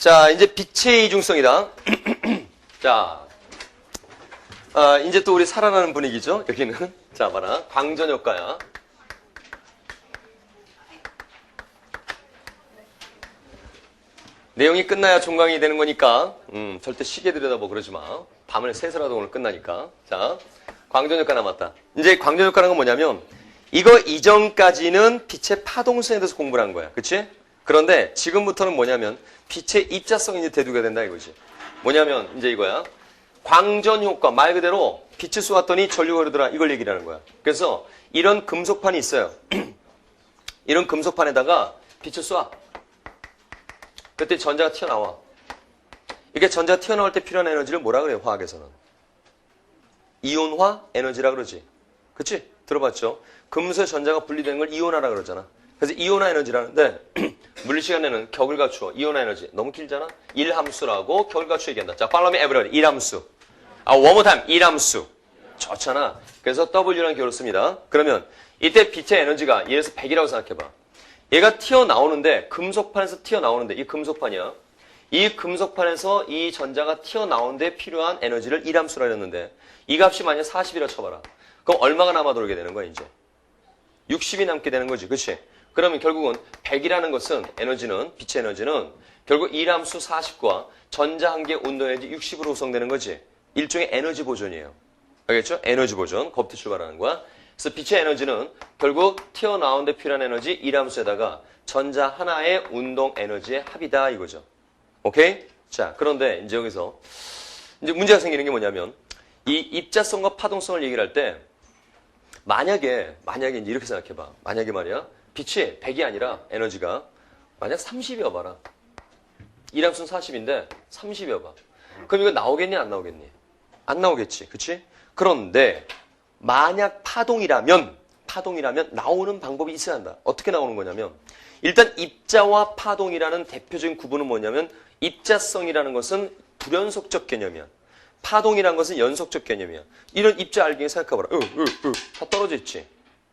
자, 이제 빛의 이중성이다. 자, 이제 또 우리 살아나는 분위기죠. 여기는. 자, 봐라. 광전효과야. 내용이 끝나야 종강이 되는 거니까, 절대 시계 들여다보고 그러지 마. 밤을 새서라도 오늘 끝나니까. 자, 광전효과 남았다. 이제 광전효과는 건 뭐냐면, 이거 이전까지는 빛의 파동성에 대해서 공부를 한 거야. 그치? 그런데 지금부터는 뭐냐면, 빛의 입자성이 이제 대두가 된다 이거지. 뭐냐면, 이제 이거야. 광전효과, 말 그대로 빛을 쏘았더니 전류가 흐르더라. 이걸 얘기하는 거야. 그래서 이런 금속판이 있어요. 이런 금속판에다가 빛을 쏴. 그때 전자가 튀어나와. 이게 전자가 튀어나올 때 필요한 에너지를 뭐라 그래요? 화학에서는. 이온화 에너지라 그러지. 그치? 들어봤죠? 금수의 전자가 분리되는 걸 이온화라 그러잖아. 그래서 이온화 에너지라는데 물리시간에는 격을 갖추어. 이온화 에너지. 너무 길잖아? 1함수라고 격을 갖추어 얘기한다. 자, follow me everybody. 1함수. one more time. 1함수. 좋잖아. 그래서 W라는 격을 씁니다. 그러면 이때 빛의 에너지가 예를 들어서 100이라고 생각해봐. 얘가 튀어나오는데 금속판에서 튀어나오는데 이 금속판이야. 이 금속판에서 이 전자가 튀어나오는데 필요한 에너지를 1함수라 했는데 이 값이 만약 40이라 쳐봐라. 그럼 얼마가 남아 돌게 되는 거야 이제? 60이 남게 되는 거지. 그치? 그러면 결국은 100이라는 것은 에너지는 빛의 에너지는 결국 1함수 40과 전자 한 개 운동 에너지 60으로 구성되는 거지. 일종의 에너지 보존이에요. 알겠죠? 에너지 보존. 겁부터 출발하는 거야. 그래서 빛의 에너지는 결국 튀어나온 데 필요한 에너지 1함수에다가 전자 하나의 운동 에너지의 합이다 이거죠. 오케이? 자, 그런데 이제 여기서 이제 문제가 생기는 게 뭐냐면 이 입자성과 파동성을 얘기를 할 때 만약에 이제 이렇게 생각해 봐. 만약에 말이야. 빛이 100이 아니라 에너지가 만약 30이어 봐라. 1함수는 40인데 30이어 봐. 그럼 이거 나오겠니 안 나오겠니? 안 나오겠지. 그치? 그런데 만약 파동이라면 나오는 방법이 있어야 한다. 어떻게 나오는 거냐면 일단 입자와 파동이라는 대표적인 구분은 뭐냐면 입자성이라는 것은 불연속적 개념이야. 파동이라는 것은 연속적 개념이야. 이런 입자 알갱이 생각해봐라. 다 떨어져 있지.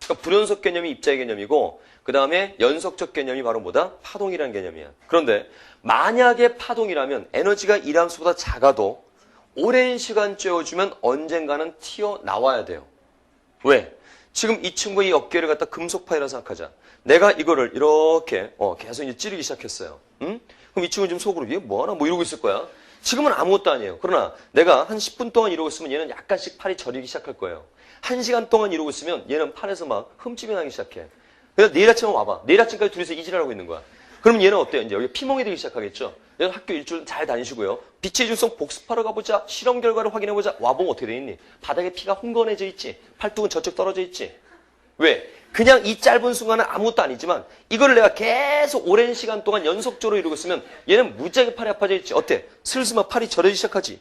그러니까 불연속 개념이 입자의 개념이고 그 다음에 연속적 개념이 바로 뭐다? 파동이라는 개념이야. 그런데 만약에 파동이라면 에너지가 1함수보다 작아도 오랜 시간 쬐어주면 언젠가는 튀어나와야 돼요. 왜? 지금 이 친구의 이 어깨를 갖다 금속파이라 생각하자. 내가 이거를 이렇게 계속 이제 찌르기 시작했어요. 응? 그럼 이 친구 지금 속으로 얘 뭐하나 뭐 이러고 있을 거야. 지금은 아무것도 아니에요. 그러나 내가 한 10분 동안 이러고 있으면 얘는 약간씩 팔이 저리기 시작할 거예요. 1시간 동안 이러고 있으면 얘는 팔에서 막 흠집이 나기 시작해. 그래서 내일 아침에 와봐. 내일 아침까지 둘이서 이질하고 있는 거야. 그럼 얘는 어때요? 이제 여기 피멍이 되기 시작하겠죠? 얘는 학교 일주일 잘 다니시고요. 빛의 이중성 복습하러 가보자. 실험 결과를 확인해보자. 와보면 어떻게 돼 있니? 바닥에 피가 흥건해져 있지. 팔뚝은 저쪽 떨어져 있지. 왜? 그냥 이 짧은 순간은 아무것도 아니지만 이거를 내가 계속 오랜 시간 동안 연속적으로 이러고 있으면 얘는 무지하게 팔이 아파져 있지. 어때? 슬슬 막 팔이 저려지기 시작하지.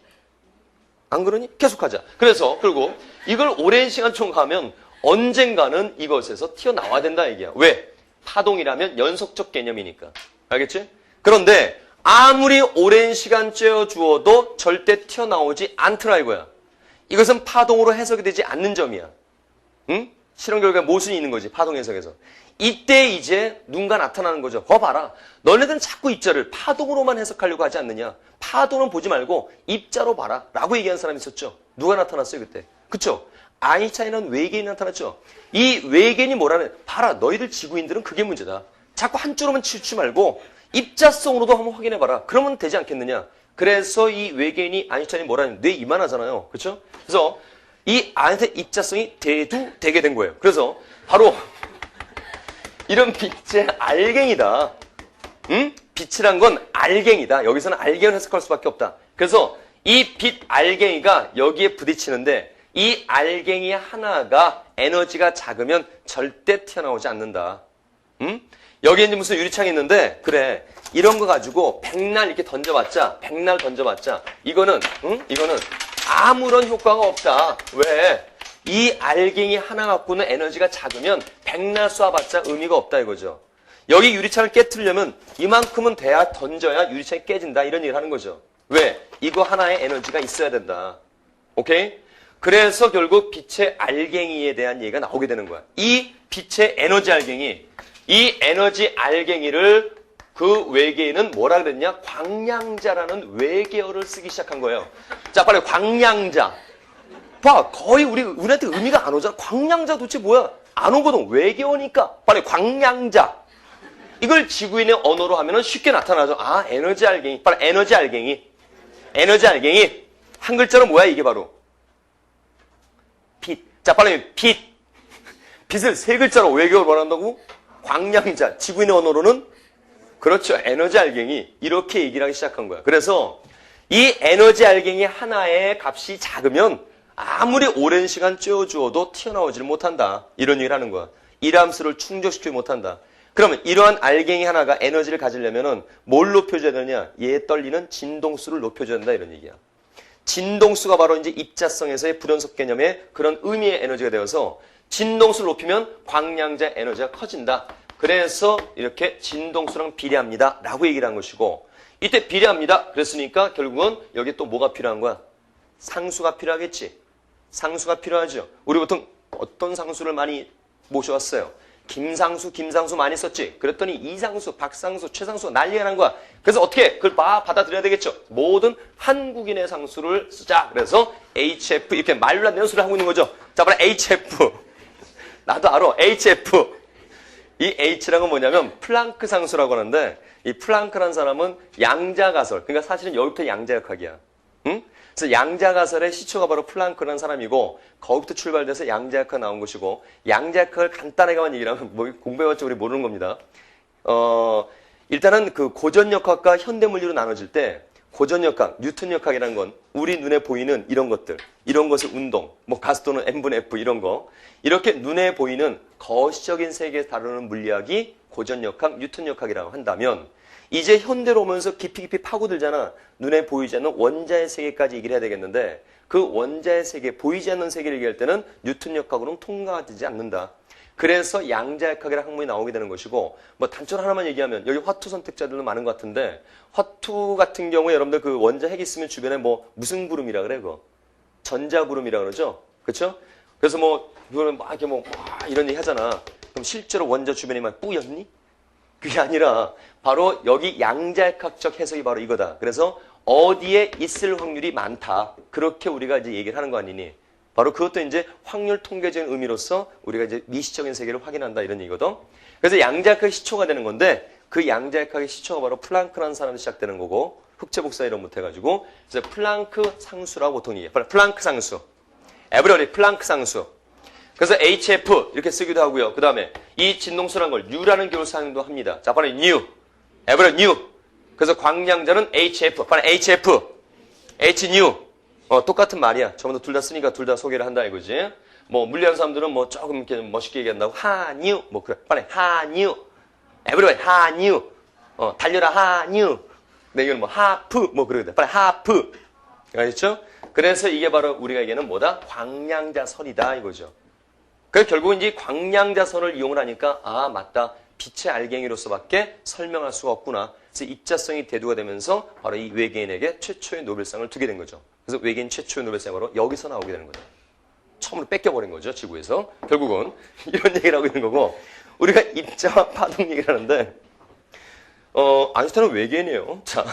안 그러니? 계속하자. 그래서 결국 이걸 오랜 시간 총 가면 언젠가는 이것에서 튀어나와야 된다 얘기야. 왜? 파동이라면 연속적 개념이니까. 알겠지? 그런데 아무리 오랜 시간 쬐어주어도 절대 튀어나오지 않더라 이거야. 이것은 파동으로 해석이 되지 않는 점이야. 응? 실험 결과에 모순이 있는 거지. 파동 해석에서. 이때 이제 누군가 나타나는 거죠. 봐라. 너네들은 자꾸 입자를 파동으로만 해석하려고 하지 않느냐. 파동은 보지 말고 입자로 봐라. 라고 얘기하는 사람이 있었죠. 누가 나타났어요 그때? 그쵸? 아인슈타인은 외계인이 나타났죠. 이 외계인이 뭐라는 봐라. 너희들 지구인들은 그게 문제다. 자꾸 한쪽으로만 치우치 말고 입자성으로도 한번 확인해봐라. 그러면 되지 않겠느냐. 그래서 이 외계인이 아인슈타인이 뭐라는 뇌 이만하잖아요. 그쵸? 그래서 이 아인슈타인 입자성이 대두되게 된 거예요. 그래서 바로 이런 빛의 알갱이다. 응? 빛이란 건 알갱이다. 여기서는 알갱이를 해석할 수밖에 없다. 그래서 이 빛 알갱이가 여기에 부딪히는데 이 알갱이 하나가 에너지가 작으면 절대 튀어나오지 않는다. 응? 여기에 이제 무슨 유리창이 있는데 그래 이런 거 가지고 백날 이렇게 던져봤자 이거는 아무런 효과가 없다. 왜? 이 알갱이 하나 갖고는 에너지가 작으면 백날 쏴봤자 의미가 없다 이거죠. 여기 유리창을 깨트리려면 이만큼은 돼야 던져야 유리창이 깨진다 이런 얘기를 하는 거죠. 왜? 이거 하나의 에너지가 있어야 된다. 오케이? 그래서 결국 빛의 알갱이에 대한 얘기가 나오게 되는 거야. 이 빛의 에너지 알갱이, 이 에너지 알갱이를 그 외계인은 뭐라 그랬냐? 광량자라는 외계어를 쓰기 시작한 거예요. 자, 빨리 광량자. 봐, 거의 우리한테 의미가 안 오잖아. 광량자 도대체 뭐야? 안 오거든. 외계어니까. 빨리 광량자. 이걸 지구인의 언어로 하면은 쉽게 나타나죠. 아, 에너지 알갱이. 빨리 에너지 알갱이. 에너지 알갱이. 한 글자로 뭐야, 이게 바로? 빛. 자, 빨리 빛. 빛을 세 글자로 외계어로 말한다고? 광량자. 지구인의 언어로는? 그렇죠. 에너지 알갱이. 이렇게 얘기를 하기 시작한 거야. 그래서 이 에너지 알갱이 하나의 값이 작으면 아무리 오랜 시간 쬐어주어도 튀어나오지를 못한다. 이런 얘기를 하는 거야. 일함수를 충족시키지 못한다. 그러면 이러한 알갱이 하나가 에너지를 가지려면은 뭘 높여줘야 되느냐? 얘 떨리는 진동수를 높여줘야 된다. 이런 얘기야. 진동수가 바로 이제 입자성에서의 불연속 개념의 그런 의미의 에너지가 되어서 진동수를 높이면 광량자 에너지가 커진다. 그래서 이렇게 진동수랑 비례합니다. 라고 얘기를 한 것이고, 이때 비례합니다. 그랬으니까 결국은 여기 또 뭐가 필요한 거야? 상수가 필요하겠지. 상수가 필요하죠. 우리 보통 어떤 상수를 많이 모셔왔어요? 김상수, 김상수 많이 썼지. 그랬더니 이상수, 박상수, 최상수 난리가 난 거야. 그래서 어떻게? 그걸 받아들여야 되겠죠. 모든 한국인의 상수를 쓰자. 그래서 HF 이렇게 말로 안 되는 소리를 하고 있는 거죠. 자, 바로 HF. 나도 알아. HF. 이 H라는 건 뭐냐면 플랑크 상수라고 하는데, 이 플랑크라는 사람은 양자가설. 그러니까 사실은 여기부터 양자역학이야. 응? 그래서 양자가설의 시초가 바로 플랑크라는 사람이고, 거기부터 출발돼서 양자역학 나온 것이고, 양자역학을 간단하게만 얘기를 하면 뭐 공부해봤자 우리 모르는 겁니다. 일단은 그 고전역학과 현대물리로 나눠질 때, 고전역학, 뉴턴역학이라는 건 우리 눈에 보이는 이런 것들, 이런 것을 운동, 뭐 가속도는 n분의 f 이런 거, 이렇게 눈에 보이는 거시적인 세계에서 다루는 물리학이 고전역학, 뉴턴역학이라고 한다면, 이제 현대로 오면서 깊이 파고들잖아. 눈에 보이지 않는 원자의 세계까지 얘기를 해야 되겠는데, 그 원자의 세계, 보이지 않는 세계를 얘기할 때는 뉴턴역학으로는 통과되지 않는다. 그래서 양자역학이라는 학문이 나오게 되는 것이고, 뭐 단적으로 하나만 얘기하면 여기 화투 선택자들도 많은 것 같은데, 화투 같은 경우에 여러분들 그 원자 핵 있으면 주변에 뭐 무슨 구름이라 그래? 그거 전자구름이라 그러죠. 그렇죠? 그래서 뭐 이거는 막 이렇게 뭐 이런 얘기 하잖아. 그럼 실제로 원자 주변이 막 뿌였니? 그게 아니라 바로 여기 양자역학적 해석이 바로 이거다. 그래서 어디에 있을 확률이 많다. 그렇게 우리가 이제 얘기를 하는 거 아니니? 바로 그것도 이제 확률 통계적인 의미로서 우리가 이제 미시적인 세계를 확인한다 이런 얘기거든. 그래서 양자역학의 시초가 되는 건데, 그 양자역학의 시초가 바로 플랑크라는 사람으로 시작되는 거고, 흑체 복사 이론부터 해가지고, 그래서 플랑크 상수라고 보통 얘기해. 플랑크 상수. 에브리어리 플랑크 상수. 그래서 HF 이렇게 쓰기도 하고요. 그 다음에 이 진동수라는 걸 U라는 기호를 사용도 합니다. 자, 바로 뉴. 에브리어리 뉴. 그래서 광량자는 HF. 바로 HF. H 뉴. 똑같은 말이야. 저번에 둘 다 쓰니까 둘 다 소개를 한다 이거지. 뭐 물리하는 사람들은 뭐 조금 이렇게 멋있게 얘기한다고 하뉴. 뭐 그래. 빨리 하뉴. 에브리바디 하뉴. 달려라 하뉴. 근데 이건 뭐 하프 뭐 그러거든. 빨리 하프. 알겠죠? 그래서 이게 바로 우리가 얘기하는 뭐다? 광량자설이다 이거죠. 그래서 결국은 이제 광량자설을 이용을 하니까 아 맞다. 빛의 알갱이로서밖에 설명할 수가 없구나. 그래서 입자성이 대두가 되면서 바로 이 외계인에게 최초의 노벨상을 두게 된 거죠. 그래서 외계인 최초의 노벨상으로 여기서 나오게 되는 거죠. 처음으로 뺏겨버린 거죠, 지구에서. 결국은 이런 얘기를 하고 있는 거고, 우리가 입자와 파동 얘기를 하는데, 아인슈타인은 외계인이에요. 자,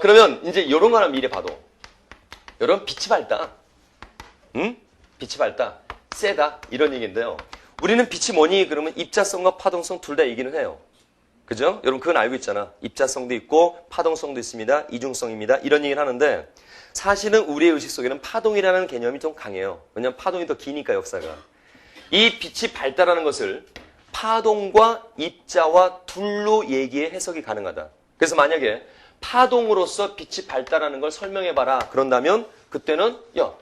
그러면 이제 이런 거 하나 미리 봐도, 여러분 빛이 밝다. 응? 빛이 밝다. 세다. 이런 얘기인데요. 우리는 빛이 뭐니? 그러면 입자성과 파동성 둘 다 얘기는 해요. 그죠? 여러분 그건 알고 있잖아. 입자성도 있고 파동성도 있습니다. 이중성입니다. 이런 얘기를 하는데 사실은 우리의 의식 속에는 파동이라는 개념이 좀 강해요. 왜냐하면 파동이 더 기니까 역사가. 이 빛이 밝다라는 것을 파동과 입자와 둘로 얘기해 해석이 가능하다. 그래서 만약에 파동으로서 빛이 밝다라는 걸 설명해봐라. 그런다면 그때는 야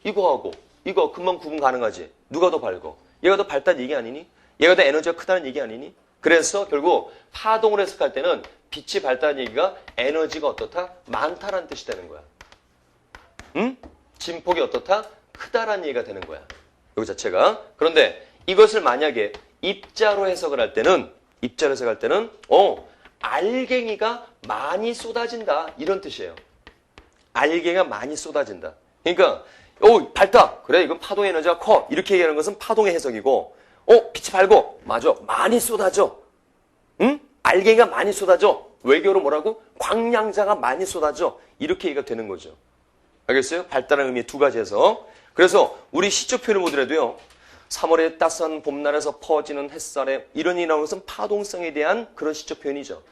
이거하고 이거 금방 구분 가능하지. 누가 더 밝고? 얘가 더 밝다는 얘기 아니니? 얘가 더 에너지가 크다는 얘기 아니니? 그래서 결국 파동을 해석할 때는 빛이 밝다는 얘기가 에너지가 어떻다? 많다라는 뜻이 되는 거야. 응? 진폭이 어떻다? 크다라는 얘기가 되는 거야. 여기 자체가. 그런데 이것을 만약에 입자로 해석을 할 때는 알갱이가 많이 쏟아진다. 이런 뜻이에요. 알갱이가 많이 쏟아진다. 그러니까 밝다. 그래 이건 파동 에너지가 커. 이렇게 얘기하는 것은 파동의 해석이고 빛이 밝고 맞아. 많이 쏟아져. 응? 알갱이가 많이 쏟아져. 외교로 뭐라고? 광량자가 많이 쏟아져. 이렇게 얘기가 되는 거죠. 알겠어요? 발달한 의미 두 가지에서. 그래서 우리 시적 표현을 보더라도요. 3월의 따스한 봄날에서 퍼지는 햇살에 이런 이 나오는 것은 파동성에 대한 그런 시적 표현이죠.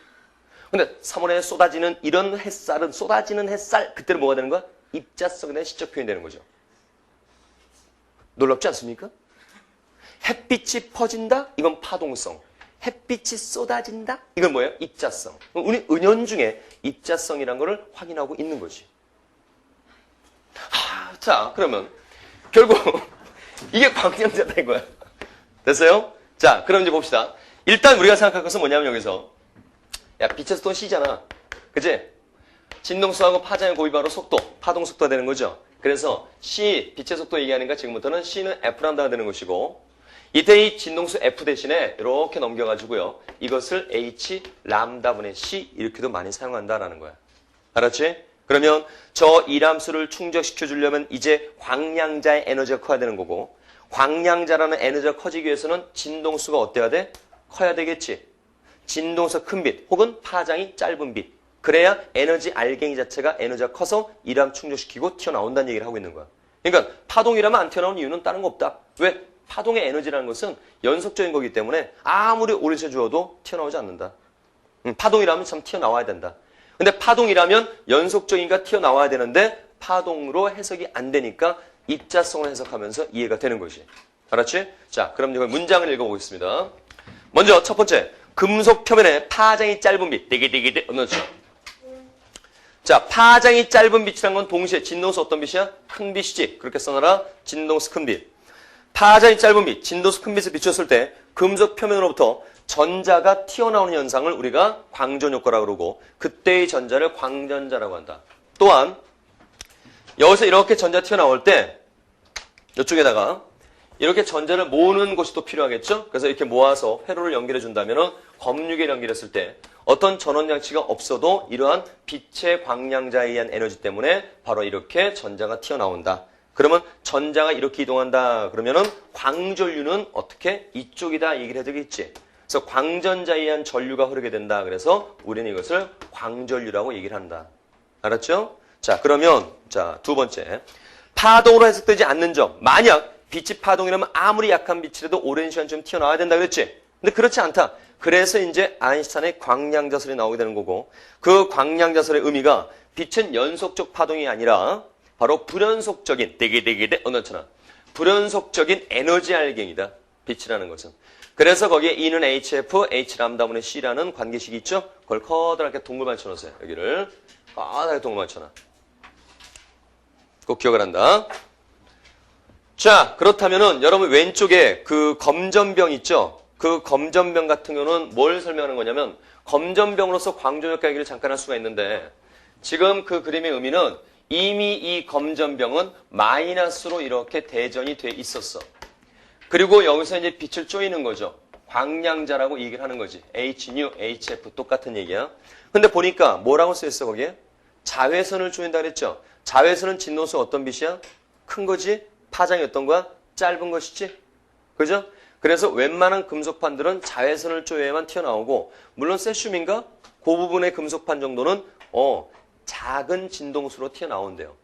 근데 3월에 쏟아지는 이런 햇살은 쏟아지는 햇살 그때는 뭐가 되는 거야? 입자성에 대한 시적 표현이 되는 거죠. 놀랍지 않습니까? 햇빛이 퍼진다? 이건 파동성. 햇빛이 쏟아진다? 이건 뭐예요? 입자성. 우리 은연중에 입자성이라는 것을 확인하고 있는 거지. 자, 그러면 결국 이게 광량자다 이거야. 됐어요? 자, 그럼 이제 봅시다. 일단 우리가 생각할 것은 뭐냐면 여기서 야, 빛의 속도는 C잖아. 그치? 진동수하고 파장의 곱이바로 속도, 파동 속도가 되는 거죠. 그래서 C, 빛의 속도 얘기하니까 지금부터는 C는 F 람다가 되는 것이고 이때 이 진동수 F 대신에 이렇게 넘겨가지고요. 이것을 H 람다분의 C 이렇게도 많이 사용한다라는 거야. 알았지? 그러면 저 이함수를 충족시켜 주려면 이제 광량자의 에너지가 커야 되는 거고 광량자라는 에너지가 커지기 위해서는 진동수가 어때야 돼? 커야 되겠지. 진동수 큰 빛 혹은 파장이 짧은 빛. 그래야 에너지 알갱이 자체가 에너지가 커서 이람 충족시키고 튀어나온다는 얘기를 하고 있는 거야. 그러니까 파동이라면 안 튀어나오는 이유는 다른 거 없다. 왜? 파동의 에너지라는 것은 연속적인 거기 때문에 아무리 오래 쇠주어도 튀어나오지 않는다. 파동이라면 참 튀어나와야 된다. 근데 파동이라면 연속적인가 튀어나와야 되는데 파동으로 해석이 안 되니까 입자성을 해석하면서 이해가 되는 것이. 알았지? 자, 그럼 이걸 문장을 읽어보겠습니다. 먼저 첫 번째, 금속 표면에 파장이 짧은 빛. 되게 넣죠. 자, 파장이 짧은 빛이란 건 동시에 진동수 어떤 빛이야? 큰 빛이지. 그렇게 써놔라. 진동수 큰 빛. 파장이 짧은 빛, 진동수 큰 빛을 비췄을 때 금속 표면으로부터 전자가 튀어나오는 현상을 우리가 광전 효과라고 그러고 그때의 전자를 광전자라고 한다. 또한 여기서 이렇게 전자 튀어나올 때 이쪽에다가 이렇게 전자를 모으는 곳이 또 필요하겠죠? 그래서 이렇게 모아서 회로를 연결해 준다면 검육에 연결했을 때 어떤 전원 장치가 없어도 이러한 빛의 광량자에 의한 에너지 때문에 바로 이렇게 전자가 튀어나온다. 그러면 전자가 이렇게 이동한다. 그러면은 광전류는 어떻게? 이쪽이다 얘기를 해야 되겠지. 그래서 광전자에 의한 전류가 흐르게 된다. 그래서 우리는 이것을 광전류라고 얘기를 한다. 알았죠? 자, 그러면 자, 두 번째. 파동으로 해석되지 않는 점. 만약 빛이 파동이라면 아무리 약한 빛이라도 오랜 시간 좀 튀어나와야 된다 그랬지? 근데 그렇지 않다. 그래서 이제 아인슈타인의 광량자설이 나오게 되는 거고 그 광량자설의 의미가 빛은 연속적 파동이 아니라 바로 불연속적인 되게 언어처럼 불연속적인 에너지 알갱이다. 빛이라는 것은. 그래서 거기에 E는 HF, H 람다분의 C라는 관계식이 있죠. 그걸 커다랗게 동글만 쳐놓으세요. 여기를 커다랗게 동글만 쳐놔. 꼭 기억을 한다. 자, 그렇다면은 여러분 왼쪽에 그 검전병 있죠. 그 검전병 같은 경우는 뭘 설명하는 거냐면 검전병으로서 광전효과 얘기를 잠깐 할 수가 있는데 지금 그 그림의 의미는 이미 이 검전병은 마이너스로 이렇게 대전이 돼 있었어. 그리고 여기서 이제 빛을 쪼이는 거죠. 광량자라고 얘기를 하는 거지. Hnu, HF 똑같은 얘기야. 근데 보니까 뭐라고 써있어 거기에? 자외선을 쪼인다 그랬죠. 자외선은 진동수가 어떤 빛이야? 큰 거지? 파장이 어떤 거야? 짧은 것이지? 그죠? 그래서 웬만한 금속판들은 자외선을 쪼여야만 튀어나오고 물론 세슘인가? 그 부분의 금속판 정도는 작은 진동수로 튀어나온대요.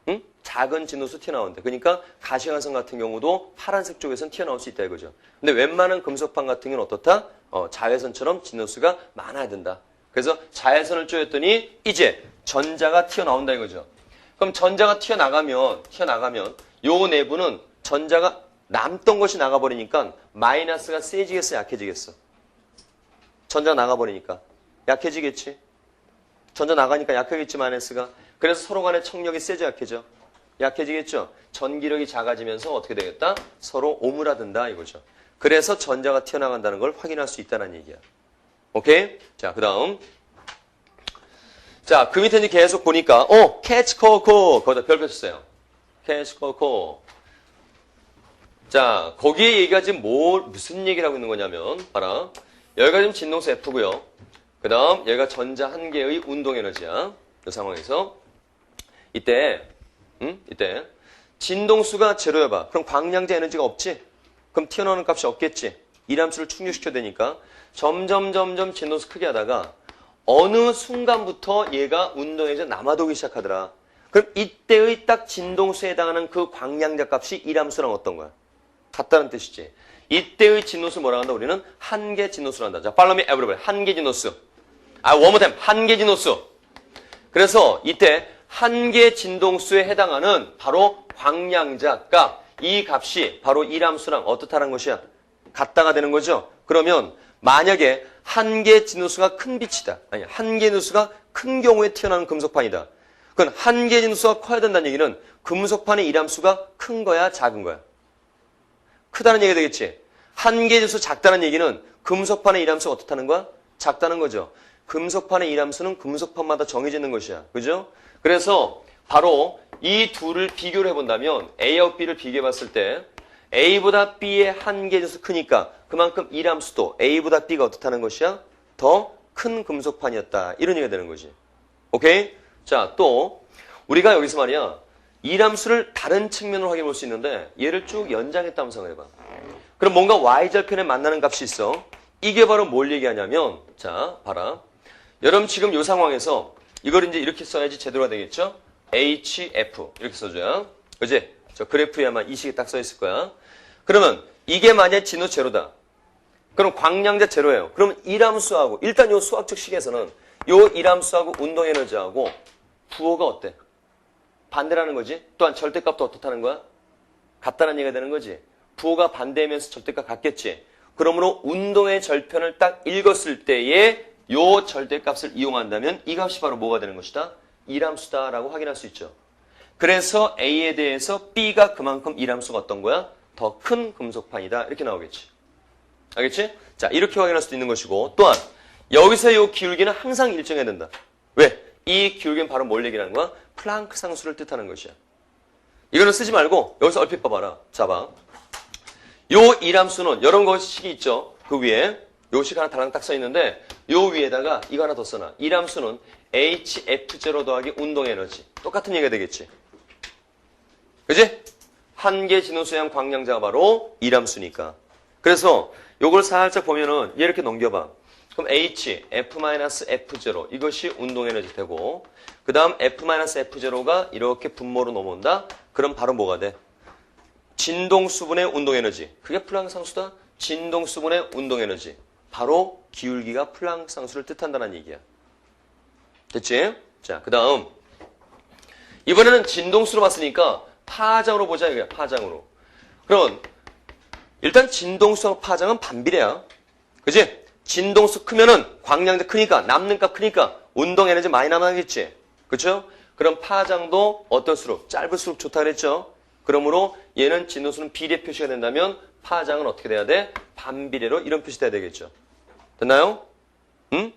응? 작은 진동수 튀어나온대. 그러니까 가시광선 같은 경우도 파란색 쪽에서는 튀어나올 수 있다 이거죠. 근데 웬만한 금속판 같은 경우는 어떻다? 자외선처럼 진동수가 많아야 된다. 그래서 자외선을 쪼였더니 이제 전자가 튀어나온다 이거죠. 그럼 전자가 튀어나가면 요 내부는 전자가 남던 것이 나가버리니까 마이너스가 세지겠어 약해지겠어? 전자가 나가버리니까 약해지겠지. 전자 나가니까 약하겠지 마이너스가. 그래서 서로 간의 청력이 세져 약해져? 약해지겠죠. 전기력이 작아지면서 어떻게 되겠다? 서로 오므라든다 이거죠. 그래서 전자가 튀어나간다는 걸 확인할 수 있다는 얘기야. 오케이? 자, 그 다음. 자, 그 밑에 이제 계속 보니까 catch, call, call. 거기다 별 펴줬어요. catch, call, call. 자, 거기에 얘기가 지금 무슨 얘기를 하고 있는 거냐면 봐라. 여기가 지금 진동수 F고요. 그 다음 여기가 전자 한 개의 운동 에너지야. 이 상황에서 이때 진동수가 제로여봐. 그럼 광량자 에너지가 없지? 그럼 튀어나오는 값이 없겠지? 이함수를 충족시켜야 되니까 점점 진동수 크게 하다가 어느 순간부터 얘가 운동에서 남아도기 시작하더라. 그럼 이때의 딱 진동수에 해당하는 그 광량자 값이 이함수랑 어떤 거야? 같다는 뜻이지. 이때의 진동수 뭐라 한다? 우리는 한계 진동수를 한다. 자, follow me everybody. 한계 진동수. one more time. 한계 진동수. 그래서 이때 한계 진동수에 해당하는 바로 광량자 값, 이 값이 바로 이함수랑 어떻다는 것이야? 같다가 되는 거죠. 그러면 만약에 한계 진동수가 큰 빛이다. 아니, 한계 진동수가 큰 경우에 튀어나오는 금속판이다. 그건 한계 진동수가 커야 된다는 얘기는 금속판의 이함수가 큰 거야, 작은 거야? 크다는 얘기가 되겠지. 한계 진동수 작다는 얘기는 금속판의 이함수가 어떻다는 거야? 작다는 거죠. 금속판의 이함수는 금속판마다 정해져 있는 것이야. 그죠? 그래서 바로 이 둘을 비교를 해본다면 A하고 B를 비교해 봤을 때 A보다 B의 한계 진수 크니까 그만큼 이함수도 A보다 B가 어떻다는 것이야? 더 큰 금속판이었다. 이런 얘기가 되는 거지. 오케이? 자, 또 우리가 여기서 말이야. 이함수를 다른 측면으로 확인해 볼 수 있는데 얘를 쭉 연장했다 한번 생각해봐. 그럼 뭔가 y절편에 만나는 값이 있어. 이게 바로 뭘 얘기하냐면 자, 봐라. 여러분 지금 이 상황에서 이걸 이제 이렇게 써야지 제대로가 되겠죠? HF 이렇게 써줘야. 그지? 저 그래프에 아마 이 식이 딱 써 있을 거야. 그러면 이게 만약 진호 제로다. 그럼 광량자 제로예요. 그러면 이함수하고 일단 요 수학적 식에서는 요 이함수하고 운동에너지하고 부호가 어때? 반대라는 거지. 또한 절대값도 어떻다는 거야? 같다는 얘기가 되는 거지. 부호가 반대면서 절대값 같겠지. 그러므로 운동의 절편을 딱 읽었을 때에 요 절대값을 이용한다면 이 값이 바로 뭐가 되는 것이다? 이함수다라고 확인할 수 있죠. 그래서 A에 대해서 B가 그만큼 이함수가 어떤 거야? 더 큰 금속판이다. 이렇게 나오겠지. 알겠지? 자, 이렇게 확인할 수도 있는 것이고 또한 여기서 요 기울기는 항상 일정해야 된다. 왜? 이 기울기는 바로 뭘 얘기하는 거야? 플랑크 상수를 뜻하는 것이야. 이거는 쓰지 말고 여기서 얼핏 봐봐라. 자, 봐. 요 이함수는 여러 것식이 있죠. 그 위에 요식 하나 달랑 딱 써 있는데 요 위에다가 이거 하나 더 써놔. 이함수는 HF0 더하기 운동에너지. 똑같은 얘기가 되겠지. 그지? 한계 진호수량 광량자가 바로 이함수니까. 그래서 요걸 살짝 보면은 얘 이렇게 넘겨봐. 그럼 H, F-F0 이것이 운동에너지 되고 그 다음 F-F0가 이렇게 분모로 넘어온다. 그럼 바로 뭐가 돼? 진동수분의 운동에너지. 그게 플랑크 상수다. 진동수분의 운동에너지. 바로 기울기가 플랑크 상수를 뜻한다는 얘기야. 됐지? 자, 그 다음 이번에는 진동수로 봤으니까 파장으로 보자 이거야. 파장으로. 그럼 일단 진동수하고 파장은 반비례야. 그지? 진동수 크면은 광량도 크니까 남는 값 크니까 운동에너지 많이 남아야겠지. 그렇죠? 그럼 파장도 어떨수록 짧을수록 좋다 그랬죠. 그러므로 얘는 진동수는 비례 표시가 된다면 파장은 어떻게 돼야 돼? 반비례로 이런 표시 돼야 되겠죠. 됐나요? 응?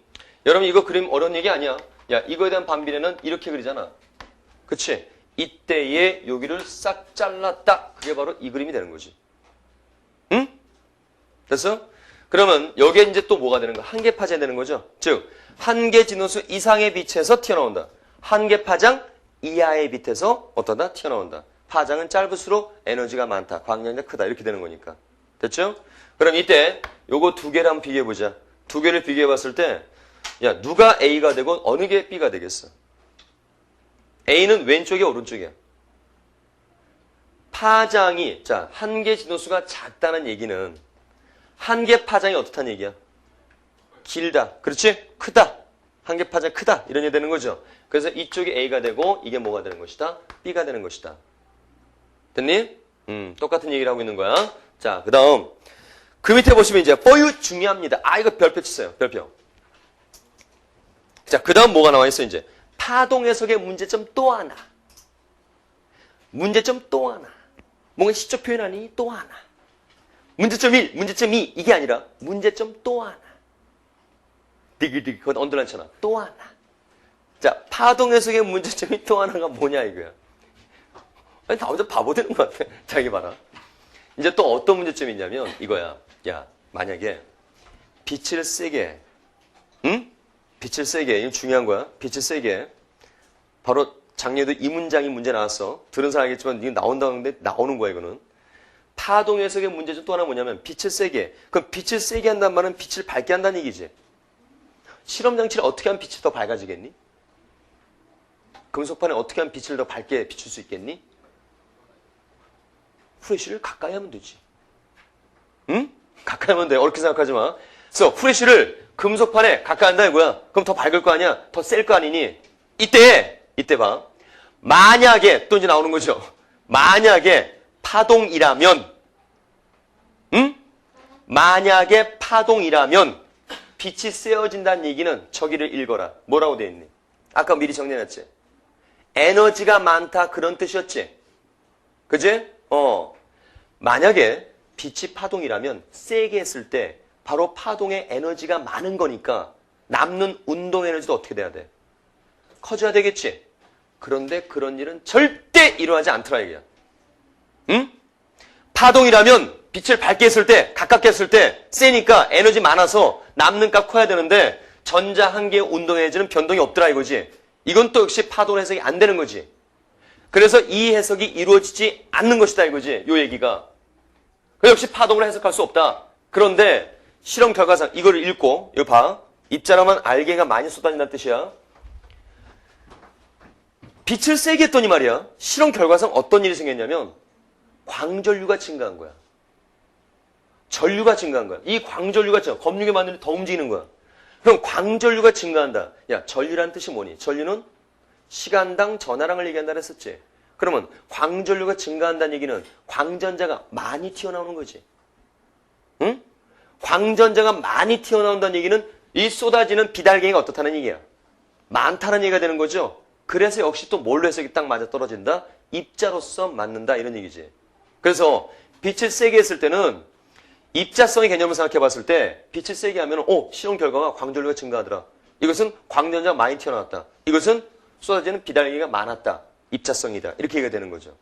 여러분 이거 그림 어려운 얘기 아니야. 야, 이거에 대한 반비례는 이렇게 그리잖아. 그치? 이때에 여기를 싹 잘랐다. 그게 바로 이 그림이 되는 거지. 응? 됐어? 그러면 여기에 이제 또 뭐가 되는 거야? 한계 파장이 되는 거죠. 즉, 한계 진호수 이상의 빛에서 튀어나온다. 한계 파장 이하의 빛에서 어떠다? 튀어나온다. 파장은 짧을수록 에너지가 많다. 광량이 크다. 이렇게 되는 거니까. 됐죠? 그럼 이때 요거 두 개를 한번 비교해 보자. 두 개를 비교해 봤을 때 야, 누가 A가 되고 어느 게 B가 되겠어? A는 왼쪽이야, 오른쪽이야? 파장이 자, 한계 진호수가 작다는 얘기는 한계 파장이 어떻다는 얘기야? 길다. 그렇지? 크다. 한계 파장이 크다. 이런 얘기 되는 거죠. 그래서 이쪽이 A가 되고 이게 뭐가 되는 것이다? B가 되는 것이다. 됐니? 똑같은 얘기를 하고 있는 거야. 자, 그 다음 그 밑에 보시면 이제 for you 중요합니다. 아, 이거 별표 치세요. 별표. 자, 그 다음 뭐가 나와 있어 이제? 파동 해석의 문제점 또 하나. 문제점 또 하나. 뭔가 시적 표현하니 또 하나. 문제점 1, 문제점 2 이게 아니라 문제점 또 하나. 디기디기 그건 언더라인 쳐놔. 또 하나. 자, 파동 해석의 문제점이 또 하나가 뭐냐 이거야. 아니, 나 혼자 바보 되는 것 같아. 자기 봐라. 이제 또 어떤 문제점이 있냐면 이거야. 야, 만약에 빛을 세게, 응? 빛을 세게, 이거 중요한 거야. 빛을 세게. 바로 작년에도 이 문장이 문제 나왔어. 들은 사람 알겠지만 이게 나온다는데 나오는 거야 이거는. 파동 해석의 문제 중 또 하나 뭐냐면 빛을 세게. 그럼 빛을 세게 한다는 말은 빛을 밝게 한다는 얘기지. 실험 장치를 어떻게 하면 빛이 더 밝아지겠니? 금속판에 어떻게 하면 빛을 더 밝게 비출 수 있겠니? 후레쉬를 가까이 하면 되지. 응? 가까이 하면 돼. 어렵게 생각하지 마. 그래서 후레쉬를 금속판에 가까이 한다 이거야. 그럼 더 밝을 거 아니야? 더 셀 거 아니니? 이때 봐. 만약에 또 이제 나오는 거죠. 만약에 파동이라면, 응? 만약에 파동이라면 빛이 세어진다는 얘기는 저기를 읽어라. 뭐라고 돼 있니? 아까 미리 정리해놨지? 에너지가 많다 그런 뜻이었지? 그지? 만약에 빛이 파동이라면 세게 했을 때 바로 파동의 에너지가 많은 거니까 남는 운동 에너지도 어떻게 돼야 돼? 커져야 되겠지? 그런데 그런 일은 절대 일어나지 않더라 이게야. 응? 파동이라면 빛을 밝게 했을 때, 가깝게 했을 때 세니까 에너지 많아서 남는 값 커야 되는데 전자 한 개의 운동 에너지는 변동이 없더라 이거지. 이건 또 역시 파동 해석이 안 되는 거지. 그래서 이 해석이 이루어지지 않는 것이다 이거지. 요 얘기가. 역시 파동을 해석할 수 없다. 그런데 실험 결과상 이거를 읽고 이거 봐. 입자라면 알게가 많이 쏟아진다는 뜻이야. 빛을 세게 했더니 말이야. 실험 결과상 어떤 일이 생겼냐면 광전류가 증가한 거야. 전류가 증가한 거야. 이 광전류가 검육에 만들면 더 움직이는 거야. 그럼 광전류가 증가한다. 야, 전류란 뜻이 뭐니? 전류는 시간당 전하량을 얘기한다 했었지. 그러면 광전류가 증가한다는 얘기는 광전자가 많이 튀어나오는 거지. 응? 광전자가 많이 튀어나온다는 얘기는 이 쏟아지는 비달갱이가 어떻다는 얘기야? 많다는 얘기가 되는 거죠. 그래서 역시 또 뭘로 해석이 딱 맞아 떨어진다? 입자로서 맞는다 이런 얘기지. 그래서 빛을 세게 했을 때는 입자성의 개념을 생각해 봤을 때 빛을 세게 하면 실험 결과가 광전류가 증가하더라. 이것은 광전자가 많이 튀어나왔다. 이것은 쏟아지는 비달기가 많았다. 입자성이다. 이렇게 얘기가 되는 거죠.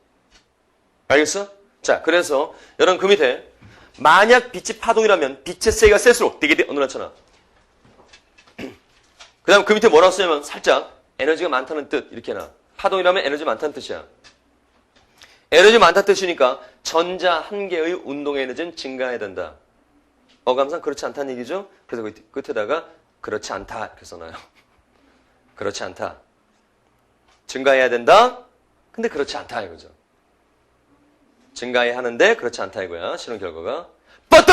알겠어? 자, 그래서 여러분 그 밑에 만약 빛이 파동이라면 빛의 세기가 셀수록 되게 어느 났잖아. 그 다음 그 밑에 뭐라고 쓰냐면 살짝 에너지가 많다는 뜻 이렇게 나. 파동이라면 에너지 많다는 뜻이야. 에너지 많다는 뜻이니까 전자 한 개의 운동 에너지는 증가해야 된다. 어감상 그렇지 않다는 얘기죠. 그래서 그 끝에다가 그렇지 않다 이렇게 써놔요. 그렇지 않다. 증가해야 된다. 근데 그렇지 않다 이거죠. 증가해야 하는데 그렇지 않다 이거야. 실험 결과가. but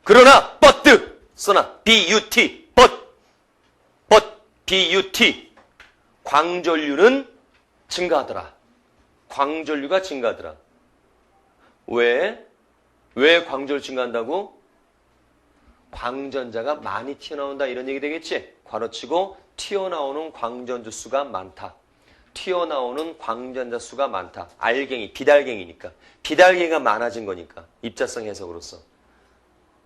그러나 but 써놔. but but 광전류는 증가하더라. 광전류가 증가하더라. 왜 광전류 증가한다고? 광전자가 많이 튀어나온다 이런 얘기 되겠지? 괄호치고 튀어나오는 광전자 수가 많다. 튀어나오는 광전자 수가 많다. 알갱이, 비달갱이니까. 비달갱이가 많아진 거니까. 입자성 해석으로서.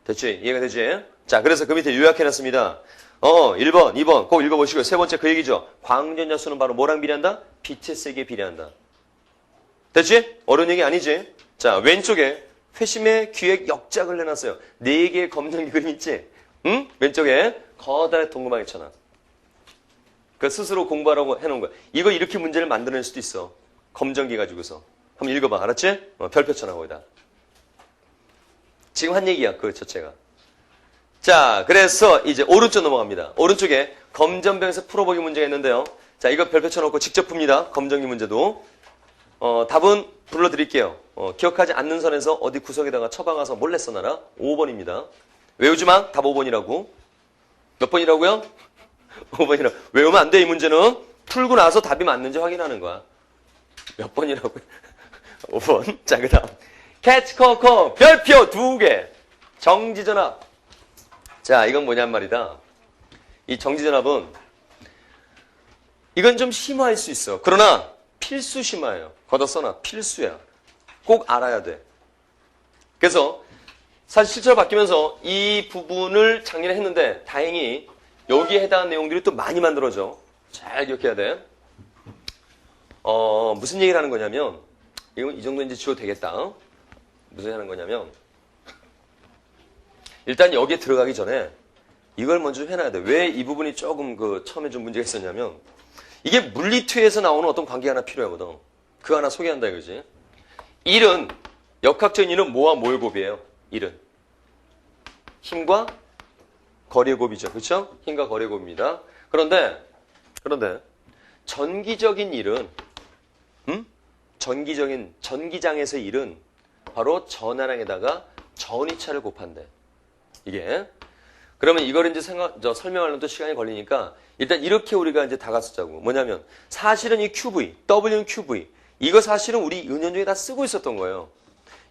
됐지? 이해가 되지? 자, 그래서 그 밑에 요약해놨습니다. 1번, 2번 꼭 읽어보시고요. 세 번째 그 얘기죠. 광전자 수는 바로 뭐랑 비례한다? 빛의 세기에 비례한다. 됐지? 어려운 얘기 아니지? 자, 왼쪽에 회심의 기획 역작을 해놨어요. 4개의 검정기 그림 있지? 응? 왼쪽에 거대한 동그라미 있잖아. 그 스스로 공부하라고 해놓은 거야. 이거 이렇게 문제를 만들어낼 수도 있어. 검정기 가지고서. 한번 읽어봐. 알았지? 별표 쳐놔 거기다. 지금 한 얘기야. 그 자체가. 자, 그래서 이제 오른쪽 넘어갑니다. 오른쪽에 검전병에서 풀어보기 문제가 있는데요. 자, 이거 별표 쳐놓고 직접 풉니다. 검정기 문제도. 답은 불러드릴게요. 기억하지 않는 선에서 어디 구석에다가 처박아서 몰래 써놔라. 5번입니다. 외우지 마. 답 5번이라고. 몇 번이라고요? 5번이라고. 외우면 안 돼, 이 문제는. 풀고 나서 답이 맞는지 확인하는 거야. 몇 번이라고요? 5번. 자, 그 다음. 캐치커커 별표 2개. 정지전압. 자, 이건 뭐냔 말이다. 이 정지전압은 이건 좀 심화할 수 있어. 그러나 필수 심화예요. 걷어 써놔. 필수야. 꼭 알아야 돼. 그래서 사실 실제로 바뀌면서 이 부분을 작년에 했는데 다행히 여기에 해당하는 내용들이 또 많이 만들어져. 잘 기억해야 돼. 무슨 얘기를 하는 거냐면 이건 이 정도 이제 지워도 되겠다. 무슨 얘기 하는 거냐면 일단 여기에 들어가기 전에 이걸 먼저 좀 해놔야 돼. 왜 이 부분이 조금 처음에 좀 문제가 있었냐면 이게 물리투에서 나오는 어떤 관계가 하나 필요하거든. 그거 하나 소개한다 이거지. 1은 역학적인 일은 뭐와 뭐의 곱이에요? 일은. 힘과 거리의 곱이죠. 그렇죠? 힘과 거리의 곱입니다. 그런데 전기적인 일은 전기장에서의 일은 바로 전하랑에다가 전위차를 곱한대. 이게. 그러면 이걸 이제 설명하려면 또 시간이 걸리니까 일단 이렇게 우리가 이제 다가서자고. 뭐냐면 사실은 이 QV, W는 QV. 이거 사실은 우리 은연중에 다 쓰고 있었던 거예요.